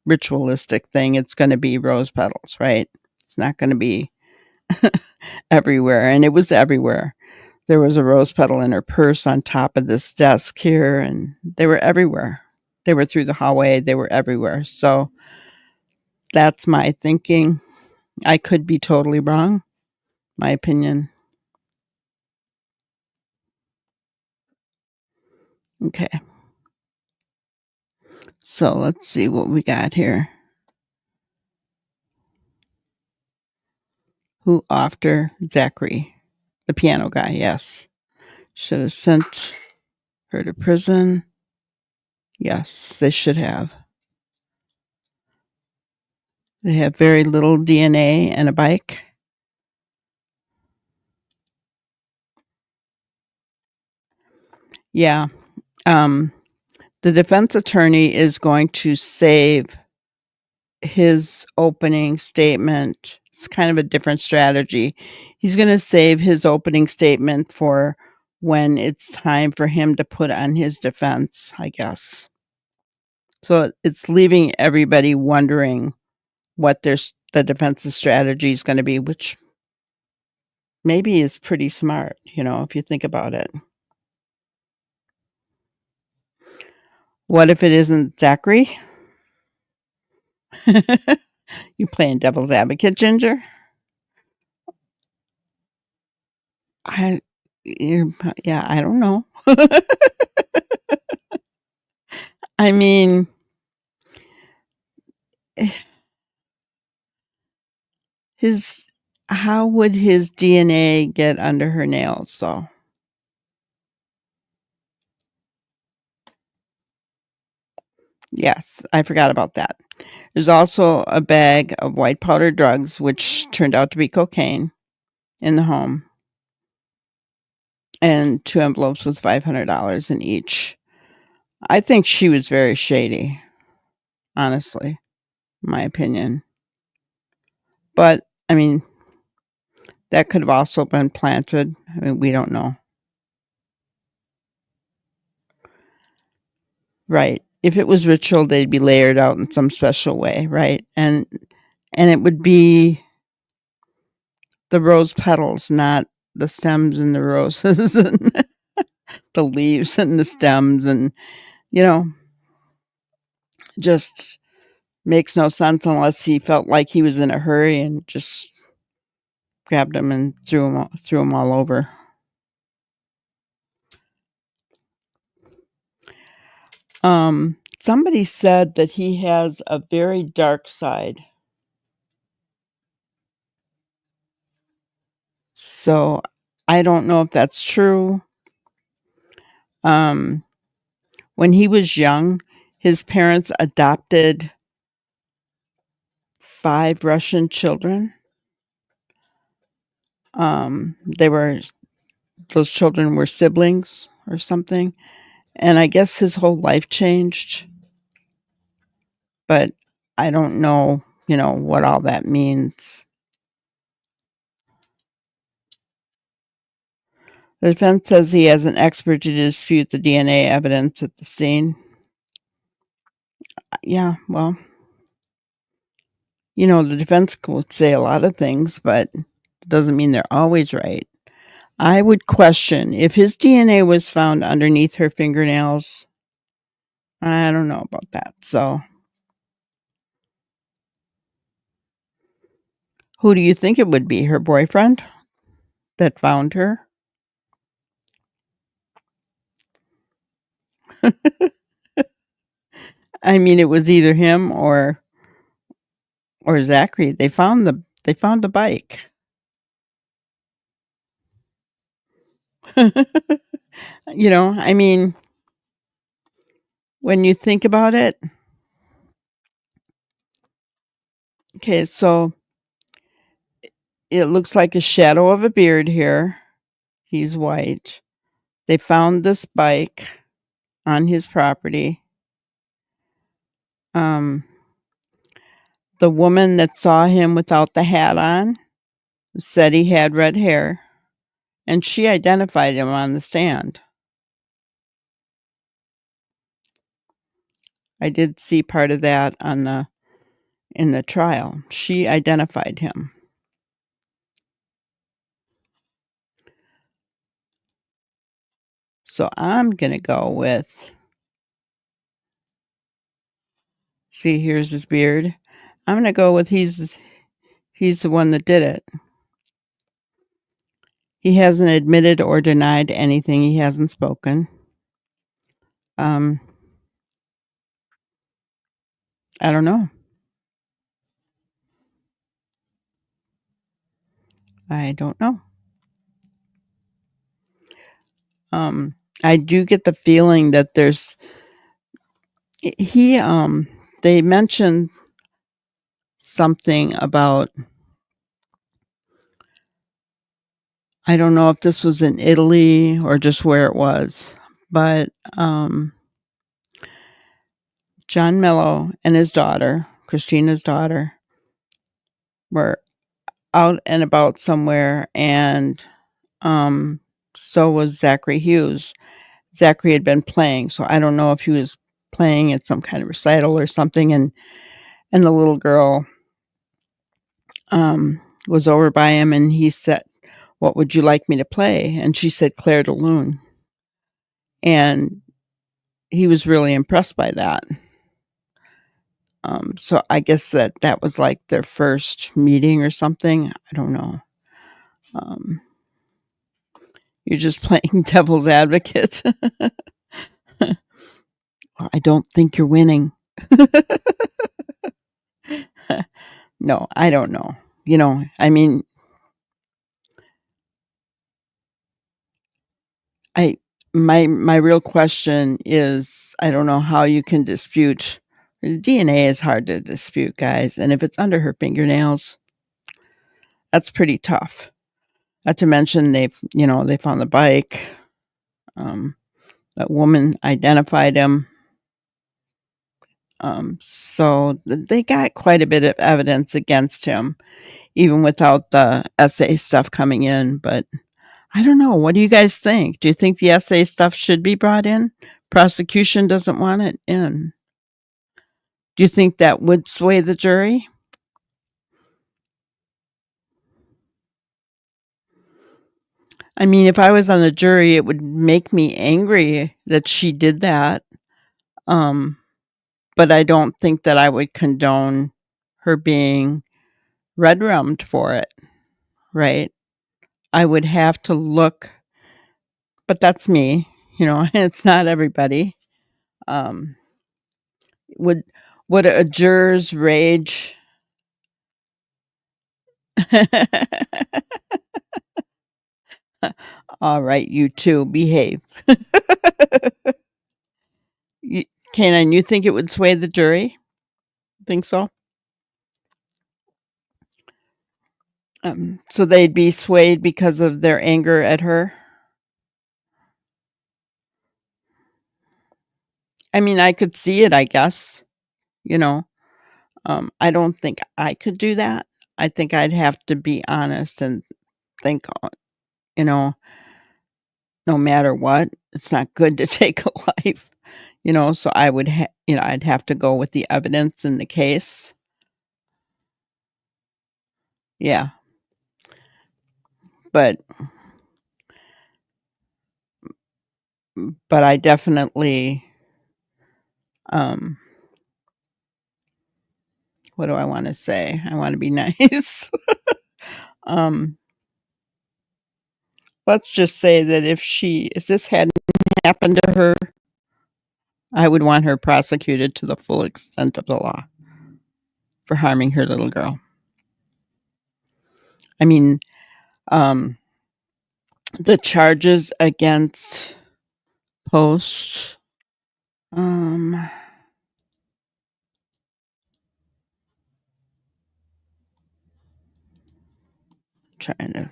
ritualistic thing, it's going to be rose petals, right? It's not going to be everywhere. And it was everywhere. There was a rose petal in her purse on top of this desk here, and they were everywhere. They were through the hallway. They were everywhere. So that's my thinking. I could be totally wrong. My opinion. Okay. So let's see what we got here. Who after Zachary? The piano guy, yes. Should have sent her to prison. Yes, they should have. They have very little DNA and a bike. Yeah. The defense attorney is going to save his opening statement. It's kind of a different strategy. He's going to save his opening statement for when it's time for him to put on his defense, I guess. So it's leaving everybody wondering what the defense's strategy is going to be, which maybe is pretty smart, if you think about it. What if it isn't Zachary? You playing devil's advocate, Ginger? I don't know. I mean, how would his DNA get under her nails? So, yes, I forgot about that. There's also a bag of white powder drugs, which turned out to be cocaine, in the home, and 2 envelopes with $500 in each. I think she was very shady, honestly, in my opinion. But, I mean, that could have also been planted. I mean, we don't know. Right. If it was ritual, they'd be layered out in some special way, right? And it would be the rose petals, not the stems and the roses and the leaves and the stems, and just makes no sense unless he felt like he was in a hurry and just grabbed them and threw them all over. Somebody said that he has a very dark side. So I don't know if that's true. When he was young, his parents adopted 5 Russian children. Those children were siblings or something. And I guess his whole life changed. But I don't know, what all that means. The defense says he has an expert to dispute the DNA evidence at the scene. Yeah, well, the defense would say a lot of things, but it doesn't mean they're always right. I would question if his DNA was found underneath her fingernails. I don't know about that. So, who do you think it would be? Her boyfriend that found her? I mean, it was either him or Zachary. They found the bike. I mean, when you think about it, okay, so it looks like a shadow of a beard here. He's white. They found this bike on his property. The woman that saw him without the hat on said he had red hair, and she identified him on the stand. I did see part of that in the trial. She identified him. So I'm going to go with, see, here's his beard. I'm going to go with he's the one that did it. He hasn't admitted or denied anything. He hasn't spoken. I don't know. I don't know. I do get the feeling that they mentioned something about, I don't know if this was in Italy or just where it was, but John Mello and his daughter, Christina's daughter, were out and about somewhere, and so was Zachary Hughes. Zachary had been playing, so I don't know if he was playing at some kind of recital or something, and the little girl was over by him, and he said, "What would you like me to play?" And she said, "Claire de Lune." And he was really impressed by that. So I guess that was like their first meeting or something. I don't know. You're just playing devil's advocate. I don't think you're winning. No, I don't know. I mean, my real question is, I don't know how you can dispute. DNA is hard to dispute, guys, and if it's under her fingernails, that's pretty tough. Not to mention they found the bike. That woman identified him. So they got quite a bit of evidence against him, even without the essay stuff coming in. But I don't know. What do you guys think? Do you think the essay stuff should be brought in? Prosecution doesn't want it in. Do you think that would sway the jury? I mean, if I was on the jury, it would make me angry that she did that. But I don't think that I would condone her being red-rummed for it, right? I would have to look, but that's me, it's not everybody. Um, would a juror's rage all right, you two, behave. You, Canine, you think it would sway the jury? Think so? So they'd be swayed because of their anger at her? I mean, I could see it, I guess. You know, I don't think I could do that. I think I'd have to be honest and think, you know, no matter what, it's not good to take a life, so I would, I'd have to go with the evidence in the case. Yeah. But I definitely, um, what do I want to say? I want to be nice. um, let's just say that if this hadn't happened to her, I would want her prosecuted to the full extent of the law for harming her little girl. I mean, the charges against Post, trying to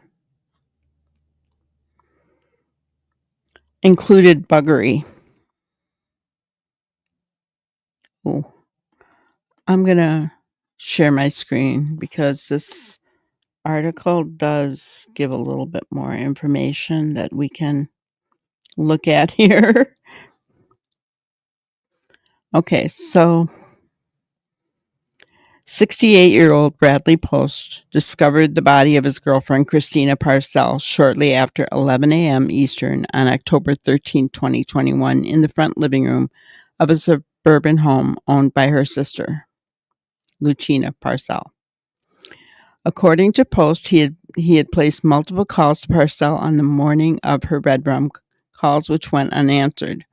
included buggery. Ooh. I'm gonna share my screen because this article does give a little bit more information that we can look at here. Okay, so 68-year-old Bradley Post discovered the body of his girlfriend Christina Parcell shortly after 11 a.m. Eastern on October 13, 2021 in the front living room of a suburban home owned by her sister, Lucina Parcell. According to Post, he had placed multiple calls to Parcell on the morning of her bedroom, calls which went unanswered.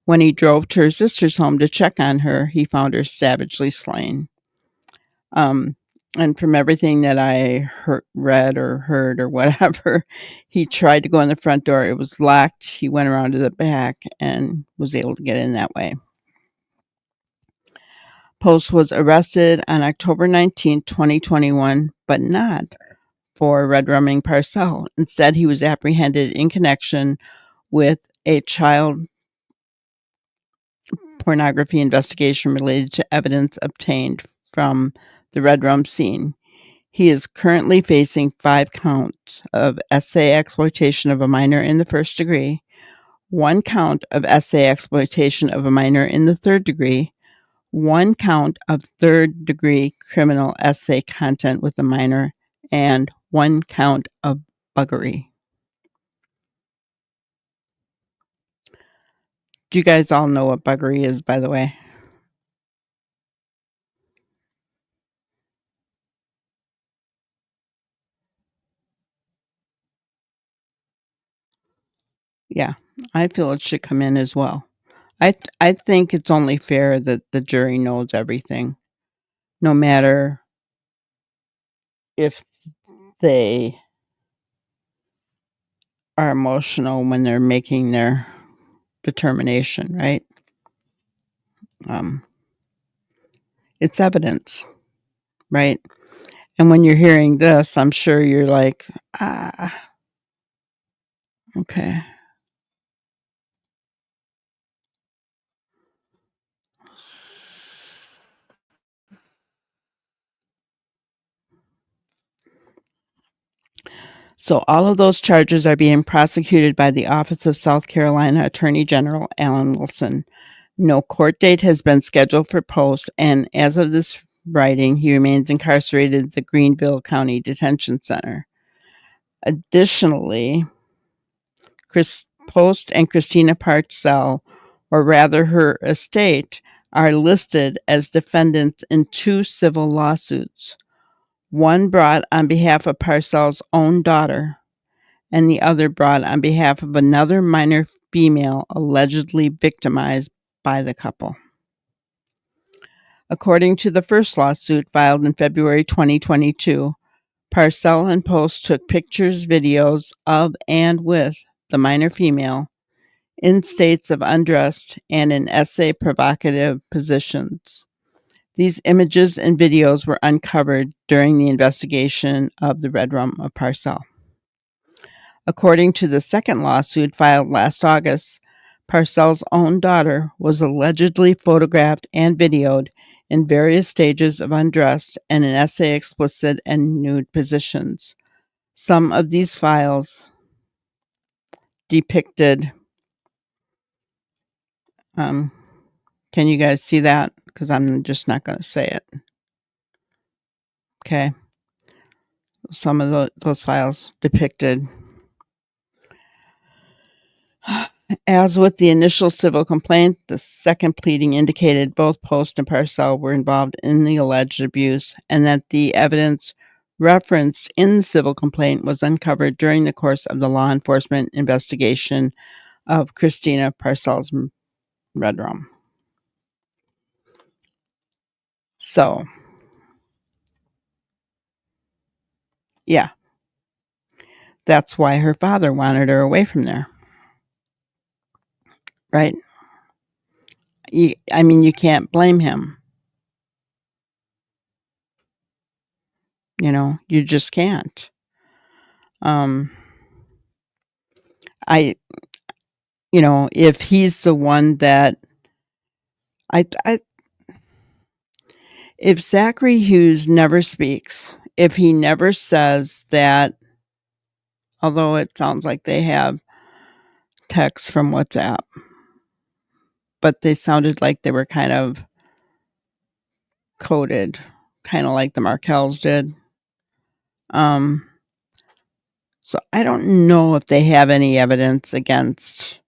When he drove to her sister's home to check on her, he found her savagely slain. And from everything that I read or heard or whatever, he tried to go in the front door. It was locked. He went around to the back and was able to get in that way. Post was arrested on October 19, 2021, but not for red rumming Parcell. Instead, he was apprehended in connection with a child pornography investigation related to evidence obtained from the red rum scene. He is currently facing 5 counts of SA exploitation of a minor in the first degree, 1 count of SA exploitation of a minor in the third degree, 1 count of third degree criminal SA content with a minor, and 1 count of buggery. Do you guys all know what buggery is, by the way? Yeah, I feel it should come in as well. I think it's only fair that the jury knows everything, no matter if they are emotional when they're making their determination, right? It's evidence, right? And when you're hearing this, I'm sure you're like, okay. So all of those charges are being prosecuted by the Office of South Carolina Attorney General Alan Wilson. No court date has been scheduled for Post, and as of this writing, he remains incarcerated at the Greenville County Detention Center. Additionally, Post and Christina Parcell, or rather her estate, are listed as defendants in 2 civil lawsuits. One brought on behalf of Parcell's own daughter, and the other brought on behalf of another minor female allegedly victimized by the couple. According to the first lawsuit filed in February 2022, Parcell and Post took pictures, videos of and with the minor female in states of undressed and in essay provocative positions. These images and videos were uncovered during the investigation of the Red Room of Parcell. According to the second lawsuit filed last August, Parcell's own daughter was allegedly photographed and videoed in various stages of undressed and in essay explicit and nude positions. Some of these files depicted, can you guys see that? Because I'm just not going to say it. Okay. Some of those files depicted. As with the initial civil complaint, the second pleading indicated both Post and Parcell were involved in the alleged abuse and that the evidence referenced in the civil complaint was uncovered during the course of the law enforcement investigation of Christina Parcell's Red Room. So, yeah, that's why her father wanted her away from there. Right? You can't blame him. You just can't. If he's the one that if Zachary Hughes never speaks, if he never says that, although it sounds like they have texts from WhatsApp, but they sounded like they were kind of coded, kind of like the Markells did. So I don't know if they have any evidence against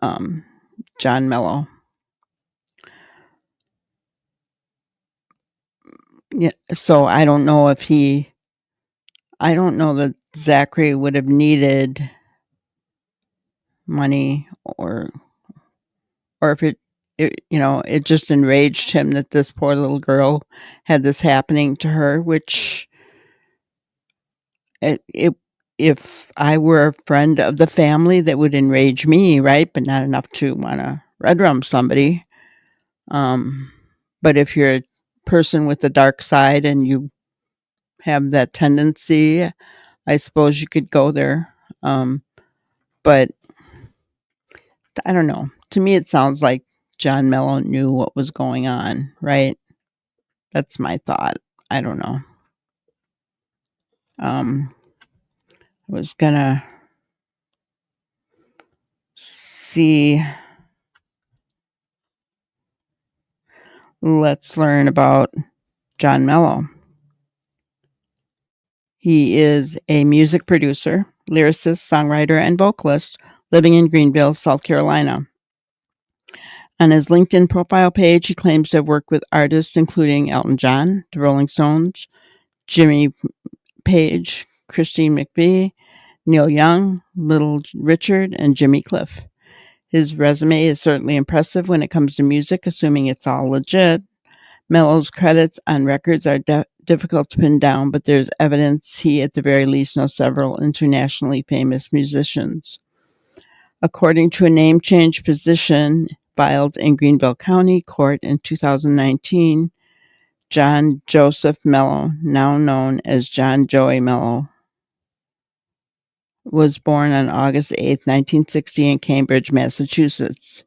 John Mello. Yeah, so I don't know that Zachary would have needed money or if it just enraged him that this poor little girl had this happening to her, which if I were a friend of the family, that would enrage me, right? But not enough to want to red rum somebody. But if you're a person with a dark side and you have that tendency, I suppose you could go there. But I don't know. To me, it sounds like John Mello knew what was going on, right? That's my thought. I don't know. I was gonna see. Let's learn about John Mello. He is a music producer, lyricist, songwriter, and vocalist living in Greenville, South Carolina. On his LinkedIn profile page, he claims to have worked with artists including Elton John, the Rolling Stones, Jimmy Page, Christine McVie, Neil Young, Little Richard, and Jimmy Cliff. His resume is certainly impressive when it comes to music, assuming it's all legit. Mello's credits on records are difficult to pin down, but there's evidence he at the very least knows several internationally famous musicians. According to a name change petition filed in Greenville County Court in 2019, John Joseph Mello, now known as John Joey Mello, was born on August 8, 1960 in Cambridge, Massachusetts.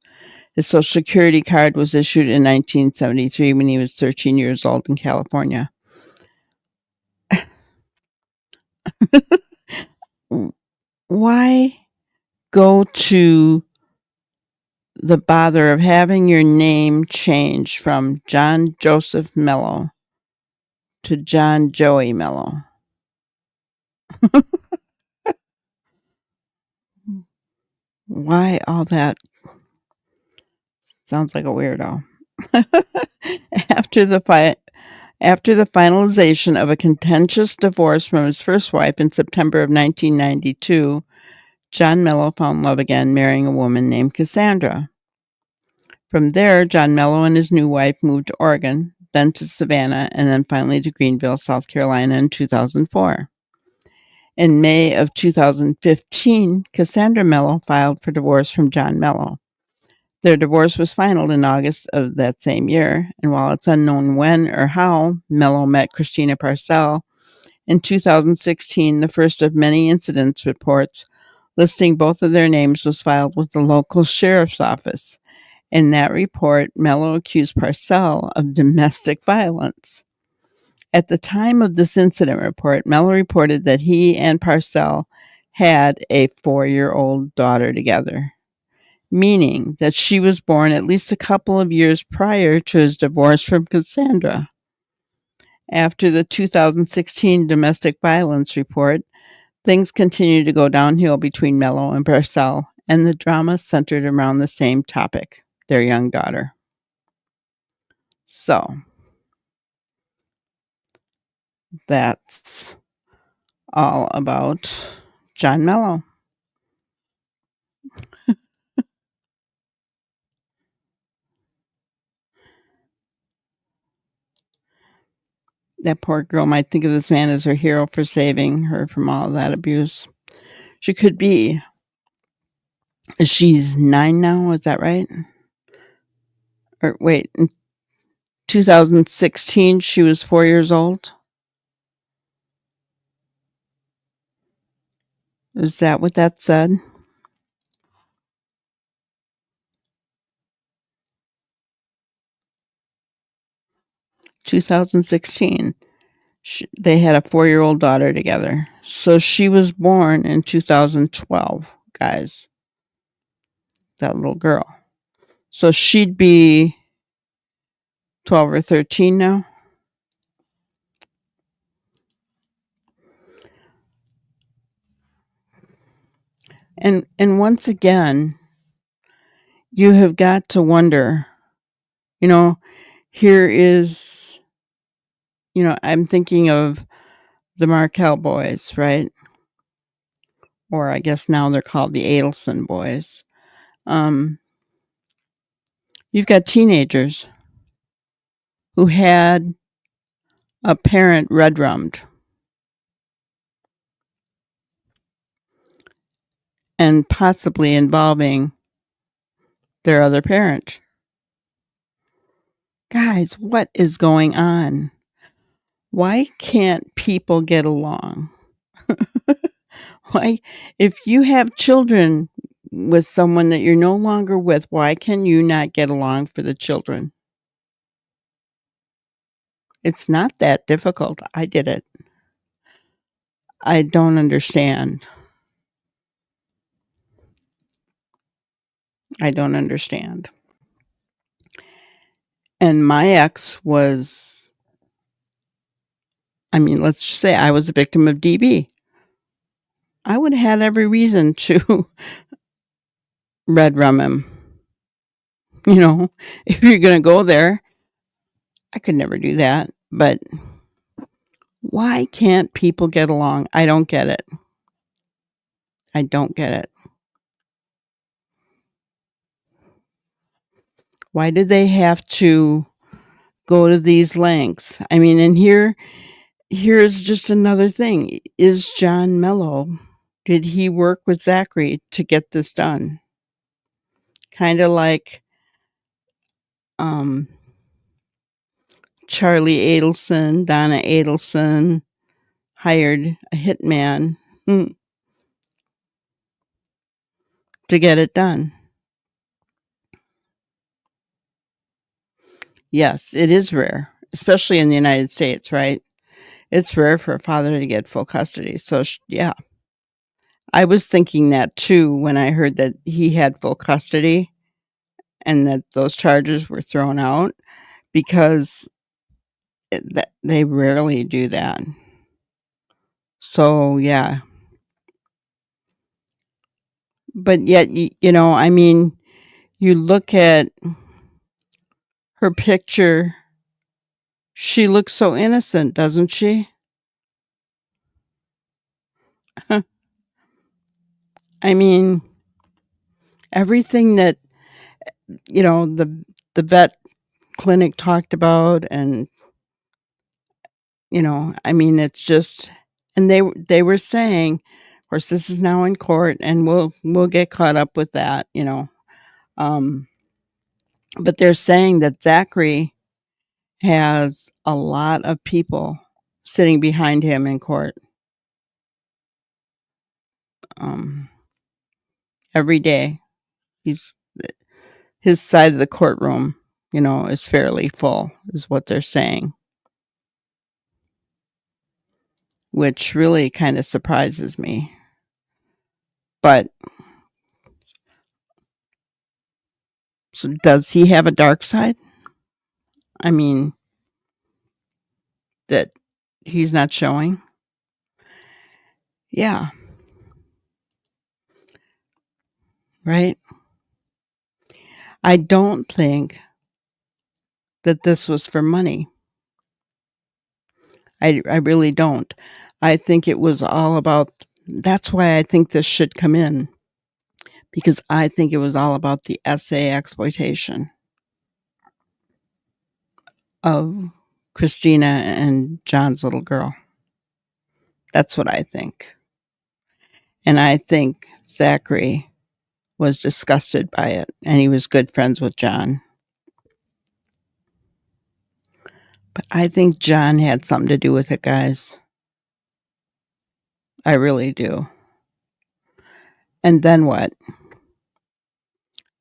His Social Security card was issued in 1973 when he was 13 years old in California. Why go to the bother of having your name changed from John Joseph Mello to John Joey Mello? Why all that? Sounds like a weirdo. After the finalization of a contentious divorce from his first wife in September of 1992, John Mello found love again, marrying a woman named Cassandra. From there, John Mello and his new wife moved to Oregon, then to Savannah, and then finally to Greenville, South Carolina in 2004. In May of 2015, Cassandra Mello filed for divorce from John Mello. Their divorce was final in August of that same year, and while it's unknown when or how Mello met Christina Parcell, in 2016, the first of many incidents reports listing both of their names was filed with the local sheriff's office. In that report, Mello accused Parcell of domestic violence. At the time of this incident report, Mello reported that he and Parcell had a 4-year-old daughter together, meaning that she was born at least a couple of years prior to his divorce from Cassandra. After the 2016 domestic violence report, things continued to go downhill between Mello and Parcell, and the drama centered around the same topic, their young daughter. So, that's all about John Mello. That poor girl might think of this man as her hero for saving her from all of that abuse. She could be. She's 9 now, is that right? Or wait, in 2016 she was 4 years old? Is that what that said? 2016. They had a 4-year-old daughter together. So she was born in 2012, guys. That little girl. So she'd be 12 or 13 now. And once again, you have got to wonder, here is, I'm thinking of the Markel boys, right? Or I guess now they're called the Adelson boys. You've got teenagers who had a parent red-rummed and possibly involving their other parent. Guys, what is going on? Why can't people get along? Why, if you have children with someone that you're no longer with, why can you not get along for the children? It's not that difficult. I did it. I don't understand. I don't understand. And my ex was, let's just say I was a victim of DB. I would have had every reason to red rum him. If you're going to go there, I could never do that. But why can't people get along? I don't get it. I don't get it. Why did they have to go to these lengths? And here's just another thing. Is John Mello, did he work with Zachary to get this done? Kind of like Charlie Adelson, Donna Adelson hired a hitman to get it done. Yes, it is rare, especially in the United States, right? It's rare for a father to get full custody. So, yeah. I was thinking that too when I heard that he had full custody and that those charges were thrown out, because they rarely do that. So, yeah. But yet, you look at her picture, she looks so innocent, doesn't she? Everything that, the the vet clinic talked about, and I mean, it's just, and they were saying, of course, this is now in court, and we'll get caught up with that, um, but they're saying that Zachary has a lot of people sitting behind him in court, every day. His side of the courtroom, is fairly full, is what they're saying, which really kind of surprises me. But so does he have a dark side? I mean, that he's not showing? Yeah. Right? I don't think that this was for money. I really don't. I think it was all about, that's why I think this should come in, because I think it was all about the SA exploitation of Christina and John's little girl. That's what I think. And I think Zachary was disgusted by it, and he was good friends with John. But I think John had something to do with it, guys. I really do. And then what?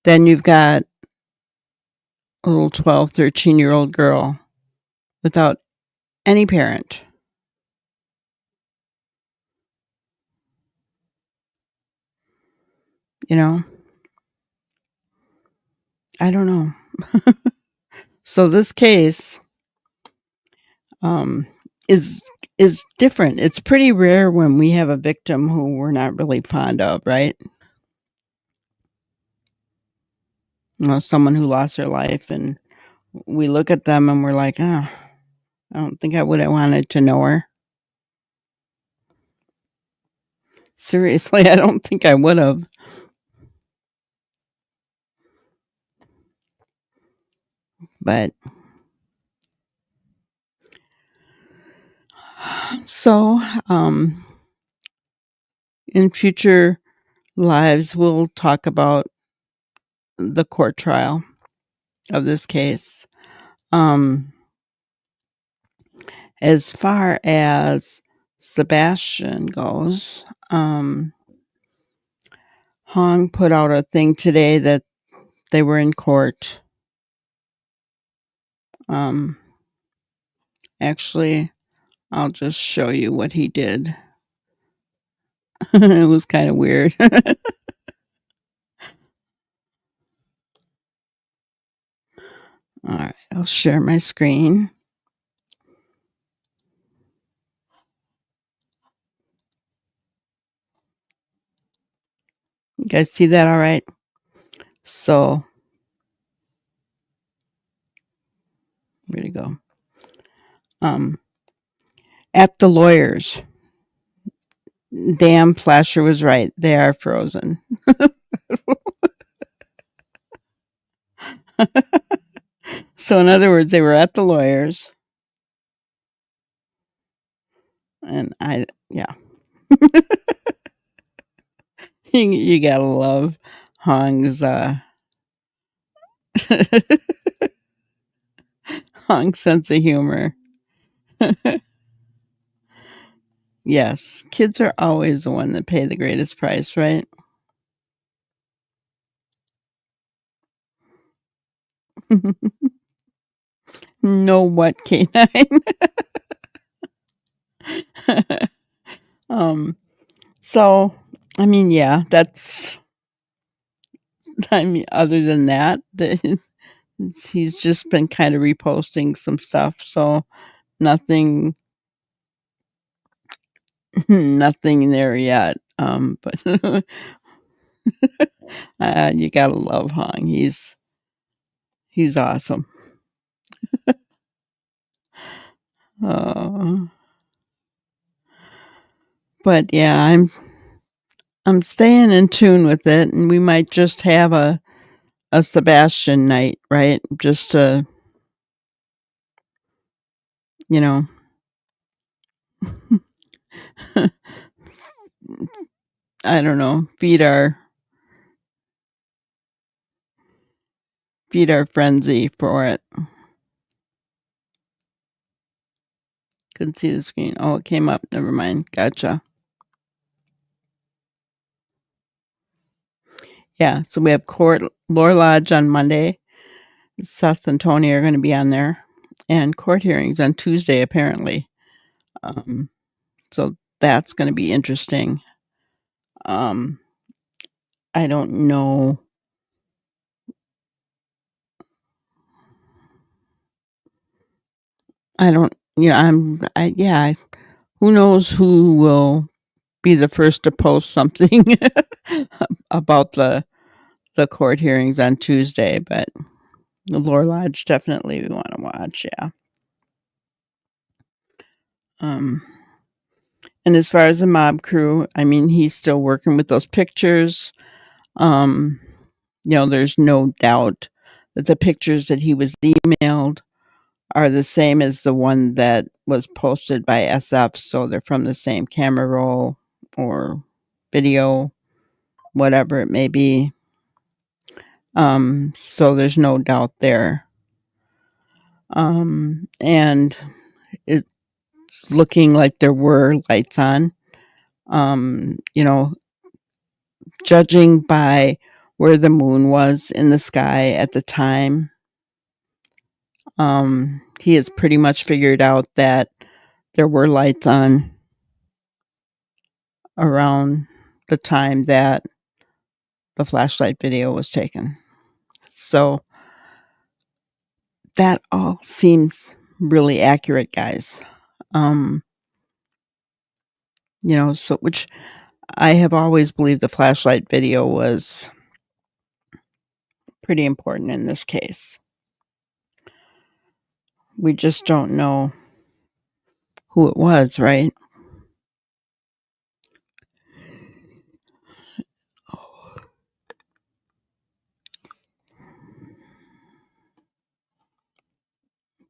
Then you've got a little 12, 13-year-old girl without any parent. I don't know. So this case is different. It's pretty rare when we have a victim who we're not really fond of, right? Someone who lost their life, and we look at them and we're like, oh, I don't think I would have wanted to know her. Seriously, I don't think I would have. But so, in future lives, we'll talk about the court trial of this case. As far as Sebastian goes, Hong put out a thing today that they were in court. Actually, I'll just show you what he did. It was kind of weird. All right, I'll share my screen. You guys see that all right? So, where'd it go? At the lawyers. Damn, Flasher was right. They are frozen. So, in other words, they were at the lawyers. And yeah. You gotta love Hong's Hong's sense of humor. Yes, kids are always the one that pay the greatest price, right? No, what, K9? So, I mean, yeah, that's, I mean, other than that, he's just been kind of reposting some stuff, so nothing there yet. But you gotta love Hong. He's awesome. But yeah, I'm staying in tune with it, and we might just have a a Sebastian night, right? Just to, you know, I don't know, feed our frenzy for it. Couldn't see the screen. Oh, it came up. Never mind. Gotcha. Yeah, so we have Lore Lodge on Monday. Seth and Tony are going to be on there, and court hearings on Tuesday, apparently. So that's going to be interesting. I don't know. Who knows who will be the first to post something about the court hearings on Tuesday, but the Lore Lodge definitely we want to watch, yeah. And as far as the mob crew, I mean, he's still working with those pictures. There's no doubt that the pictures that he was emailed are the same as the one that was posted by SF, so they're from the same camera roll or video, whatever it may be. So there's no doubt there. And it's looking like there were lights on. Judging by where the moon was in the sky at the time, he has pretty much figured out that there were lights on around the time that the flashlight video was taken. So that all seems really accurate, guys. Which I have always believed the flashlight video was pretty important in this case. We just don't know who it was, right?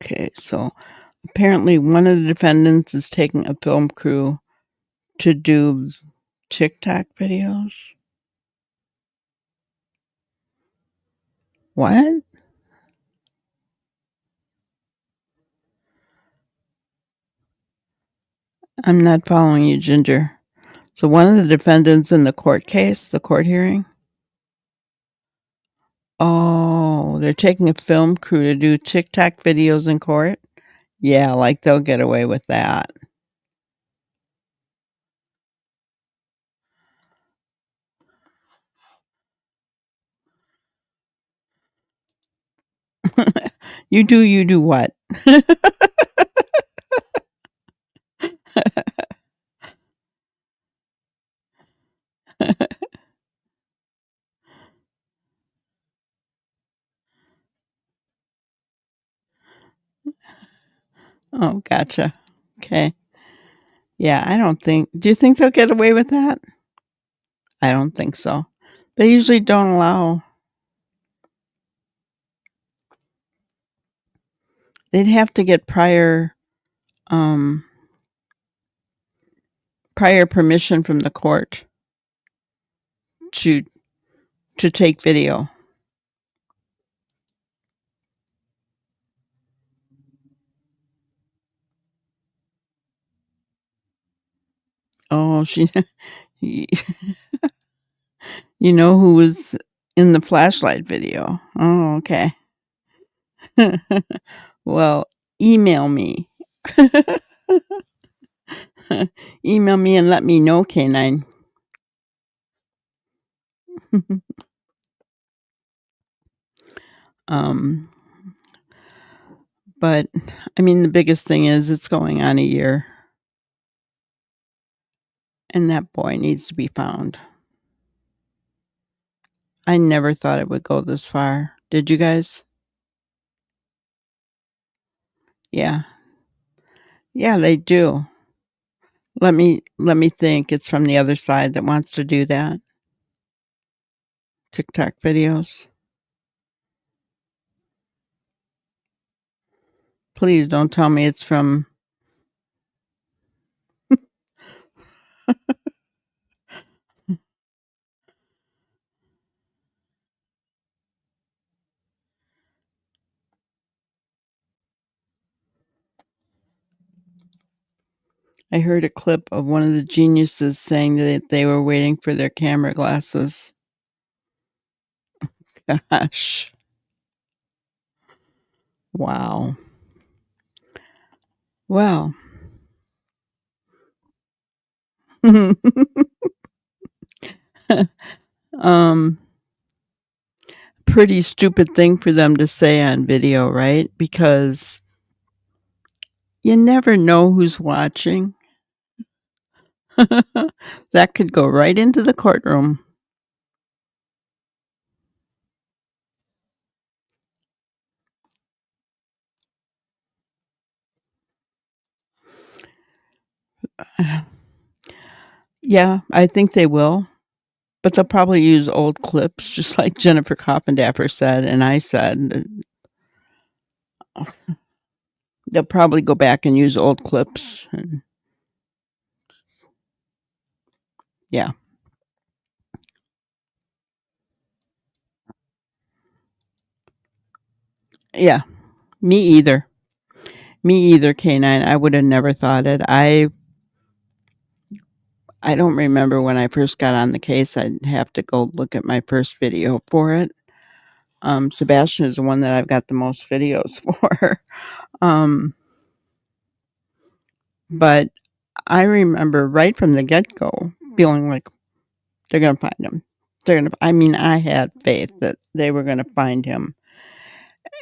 Okay, so apparently one of the defendants is taking a film crew to do TikTok videos. What? I'm not following you, Ginger. So one of the defendants in the court hearing. Oh, they're taking a film crew to do TikTok videos in court? Yeah, like they'll get away with that. You do what? Oh, gotcha. Okay. Yeah, do you think they'll get away with that? I don't think so. They usually don't allow. They'd have to get prior permission from the court to take video. Oh, you know who was in the flashlight video. Oh, okay. Well, email me. Email me and let me know, K9. But I mean, the biggest thing is it's going on a year, and that boy needs to be found. I never thought it would go this far. Did you guys? Yeah. Yeah, they do. Let me think. It's from the other side that wants to do that. TikTok videos. Please don't tell me it's from. I heard a clip of one of the geniuses saying that they were waiting for their camera glasses. Gosh. Wow. Well. um Pretty stupid thing for them to say on video, right? Because you never know who's watching. That could go right into the courtroom. Yeah, I think they will. But they'll probably use old clips, just like Jennifer Coppendaffer said, and I said. They'll probably go back and use old clips. And yeah. Yeah. Me either. Me either, K9. I would have never thought it. I don't remember when I first got on the case. I'd have to go look at my first video for it. Sebastian is the one that I've got the most videos for. But I remember right from the get-go feeling like they're going to find him. I had faith that they were going to find him.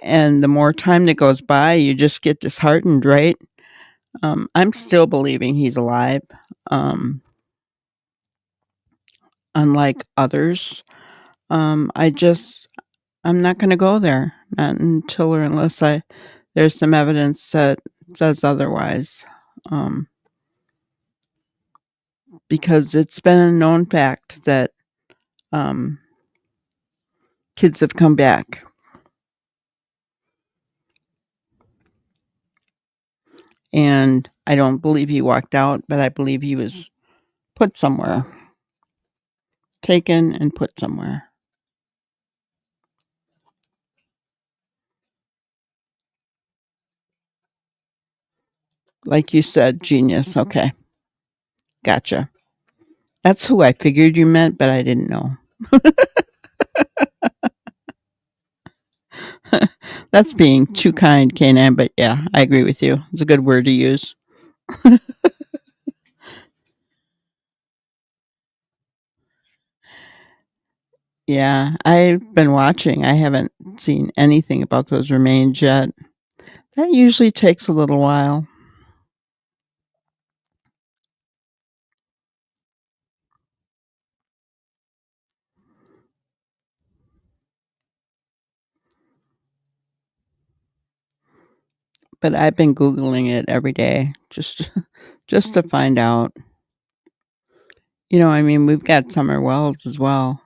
And the more time that goes by, you just get disheartened, right? I'm still believing he's alive. Unlike others. I'm not going to go there, not until or unless there's some evidence that says otherwise. Because it's been a known fact that kids have come back. And I don't believe he walked out, but I believe he was put somewhere. Taken and put somewhere. Like you said, genius. Okay. Gotcha. That's who I figured you meant, but I didn't know. That's being too kind, K9, but yeah, I agree with you. It's a good word to use. Yeah, I've been watching. I haven't seen anything about those remains yet. That usually takes a little while. But I've been Googling it every day just to find out. We've got Summer Wells as well.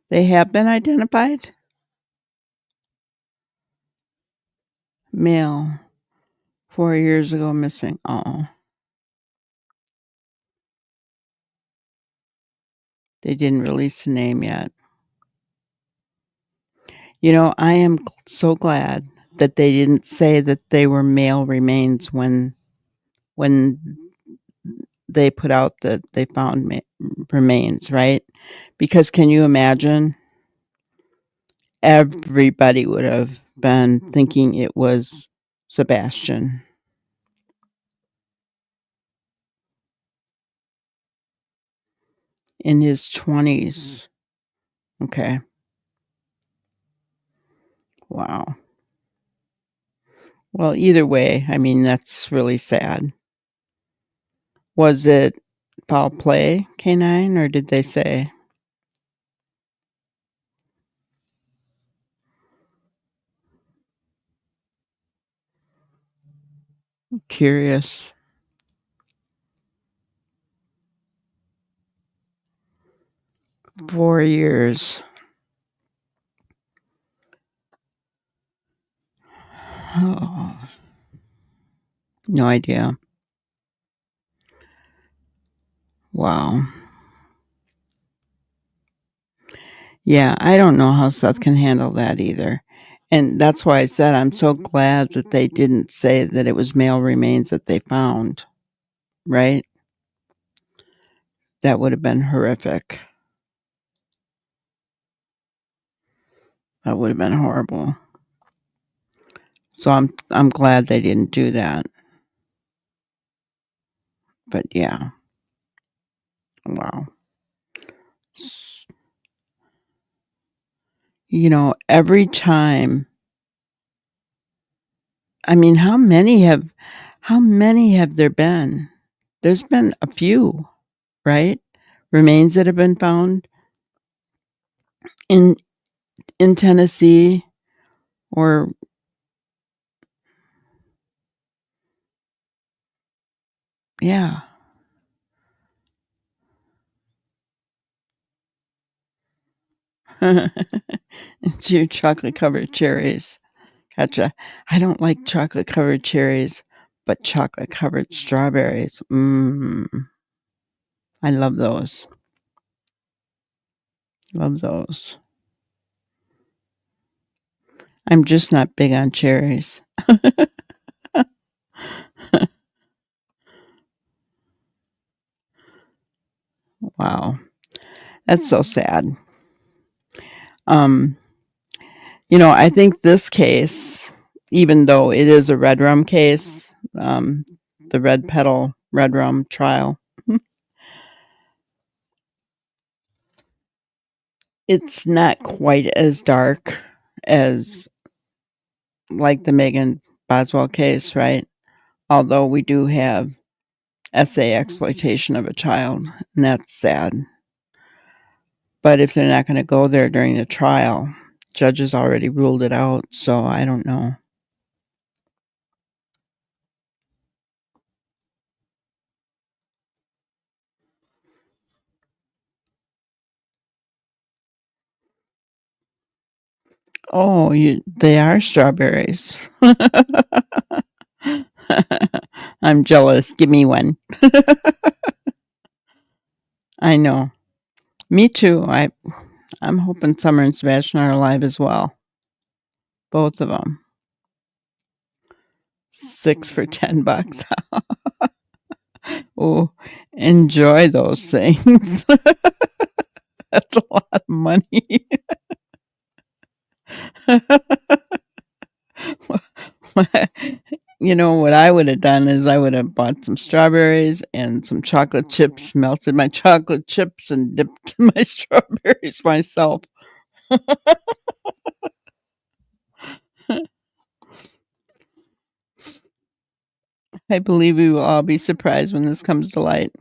They have been identified? Male. 4 years ago missing. Oh. They didn't release the name yet. I am so glad that they didn't say that they were male remains when they put out that they found remains, right? Because can you imagine? Everybody would have been thinking it was Sebastian. In his 20s. Okay. Wow. Well, either way, that's really sad. Was it foul play, K9, or did they say? Curious. $4 years. Oh, no idea. Wow. Yeah, I don't know how Seth can handle that either. And that's why I said I'm so glad that they didn't say that it was male remains that they found, right? That would have been horrific. That would have been horrible. So I'm glad they didn't do that. But yeah. Wow. You know, every time, I mean, how many have there been? There's been a few, right? Remains that have been found in Tennessee or yeah. Two chocolate covered cherries. Gotcha. I don't like chocolate covered cherries, but chocolate covered strawberries. I love those. Love those. I'm just not big on cherries. Wow. That's so sad. You know, I think this case, even though it is a red rum case, the Red Petal Red Rum Trial, it's not quite as dark as like the Megan Boswell case, right? Although we do have SA exploitation of a child, and that's sad. But if they're not going to go there during the trial, judges already ruled it out, so I don't know. Oh, they are strawberries. I'm jealous. Give me one. I know. Me too. I'm hoping Summer and Sebastian are alive as well. Both of them. 6 for $10. Oh, enjoy those things. That's a lot of money. You know, what I would have done is I would have bought some strawberries and some chocolate chips, melted my chocolate chips, and dipped my strawberries myself. I believe we will all be surprised when this comes to light.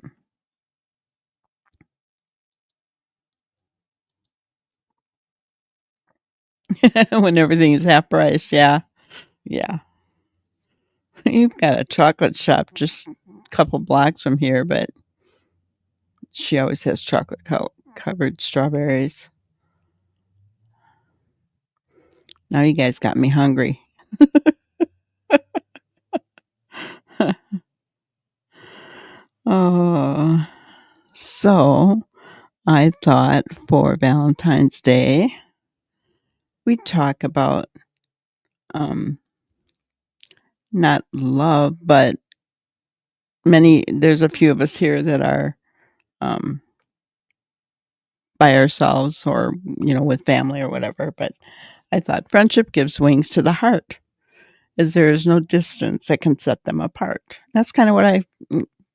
When everything is half price, yeah. Yeah. You've got a chocolate shop just a couple blocks from here, but she always has chocolate covered strawberries. Now you guys got me hungry. Oh, so I thought for Valentine's Day we talk about not love, but there's a few of us here that are um by ourselves or with family or whatever, but I thought friendship gives wings to the heart, as there is no distance that can set them apart. That's kind of what I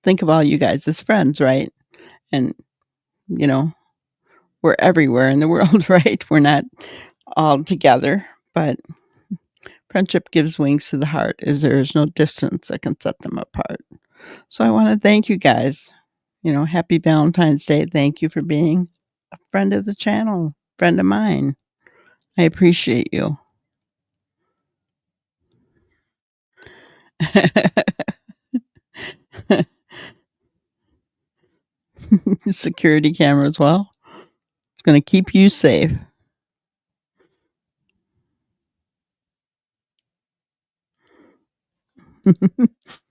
think of all you guys as friends, right? And you know, we're everywhere in the world, right? We're not all together, but friendship gives wings to the heart, as there is no distance that can set them apart. So I want to thank you guys. Happy Valentine's Day. Thank you for being a friend of the channel, friend of mine. I appreciate you. Security camera as well. It's going to keep you safe.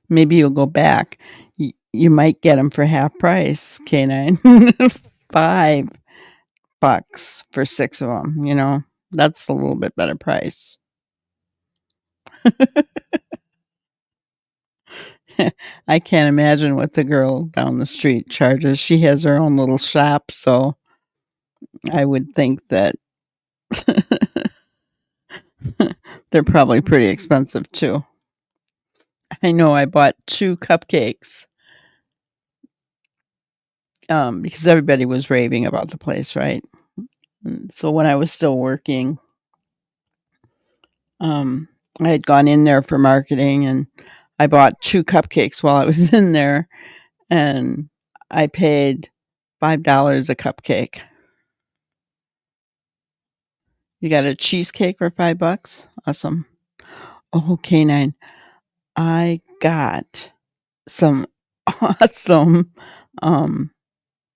Maybe you'll go back. You might get them for half price, Canine. $5 for 6 of them, you know. That's a little bit better price. I can't imagine what the girl down the street charges. She has her own little shop, so I would think that they're probably pretty expensive too. I know I bought 2 cupcakes because everybody was raving about the place, right? So when I was still working, I had gone in there for marketing, and I bought 2 cupcakes while I was in there, and I paid $5 a cupcake. You got a cheesecake for $5? Awesome. Oh, Canine, I got some awesome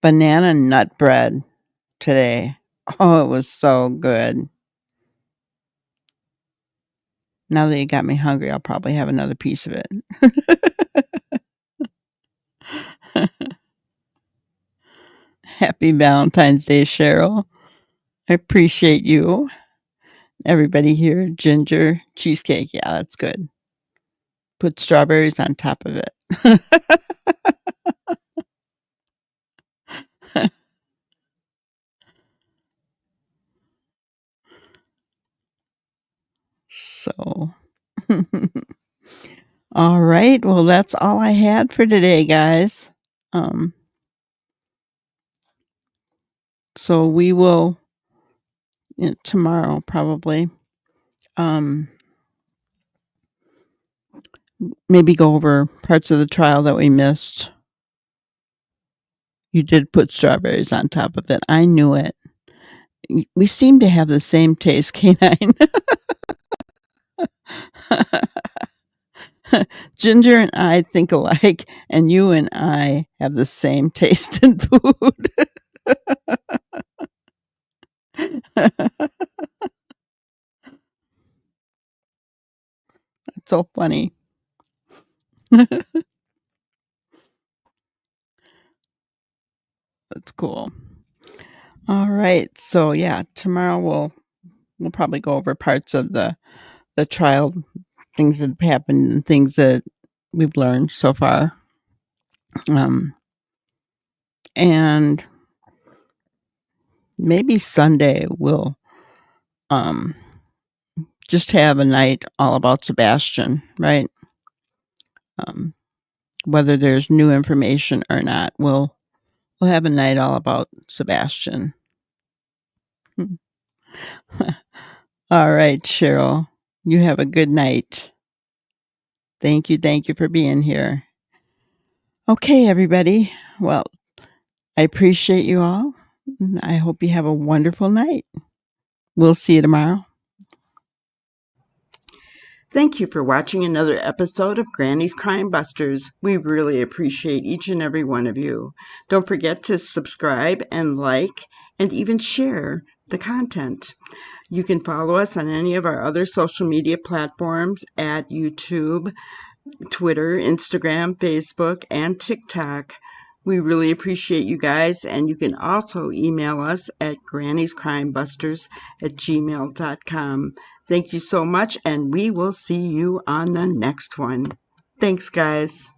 banana nut bread today. Oh, it was so good. Now that you got me hungry, I'll probably have another piece of it. Happy Valentine's Day, Cheryl. I appreciate you. Everybody here, ginger cheesecake. Yeah, that's good. Put strawberries on top of it. So, all right. Well, that's all I had for today, guys. So we will tomorrow probably maybe go over parts of the trial that we missed. You did put strawberries on top of it. I knew it. We seem to have the same taste, Canine. Ginger and I think alike, and you and I have the same taste in food. It's so funny. That's cool. All right. So yeah, tomorrow we'll probably go over parts of the trial, things that have happened and things that we've learned so far. And maybe Sunday we'll just have a night all about Sebastian, right? Whether there's new information or not, we'll have a night all about Sebastian. All right, Cheryl, you have a good night. Thank you for being here. Okay, everybody. Well, I appreciate you all. I hope you have a wonderful night. We'll see you tomorrow. Thank you for watching another episode of Granny's Crime Busters. We really appreciate each and every one of you. Don't forget to subscribe and like and even share the content. You can follow us on any of our other social media platforms at YouTube, Twitter, Instagram, Facebook, and TikTok. We really appreciate you guys, and you can also email us at granniescrimebusters@gmail.com. Thank you so much, and we will see you on the next one. Thanks, guys.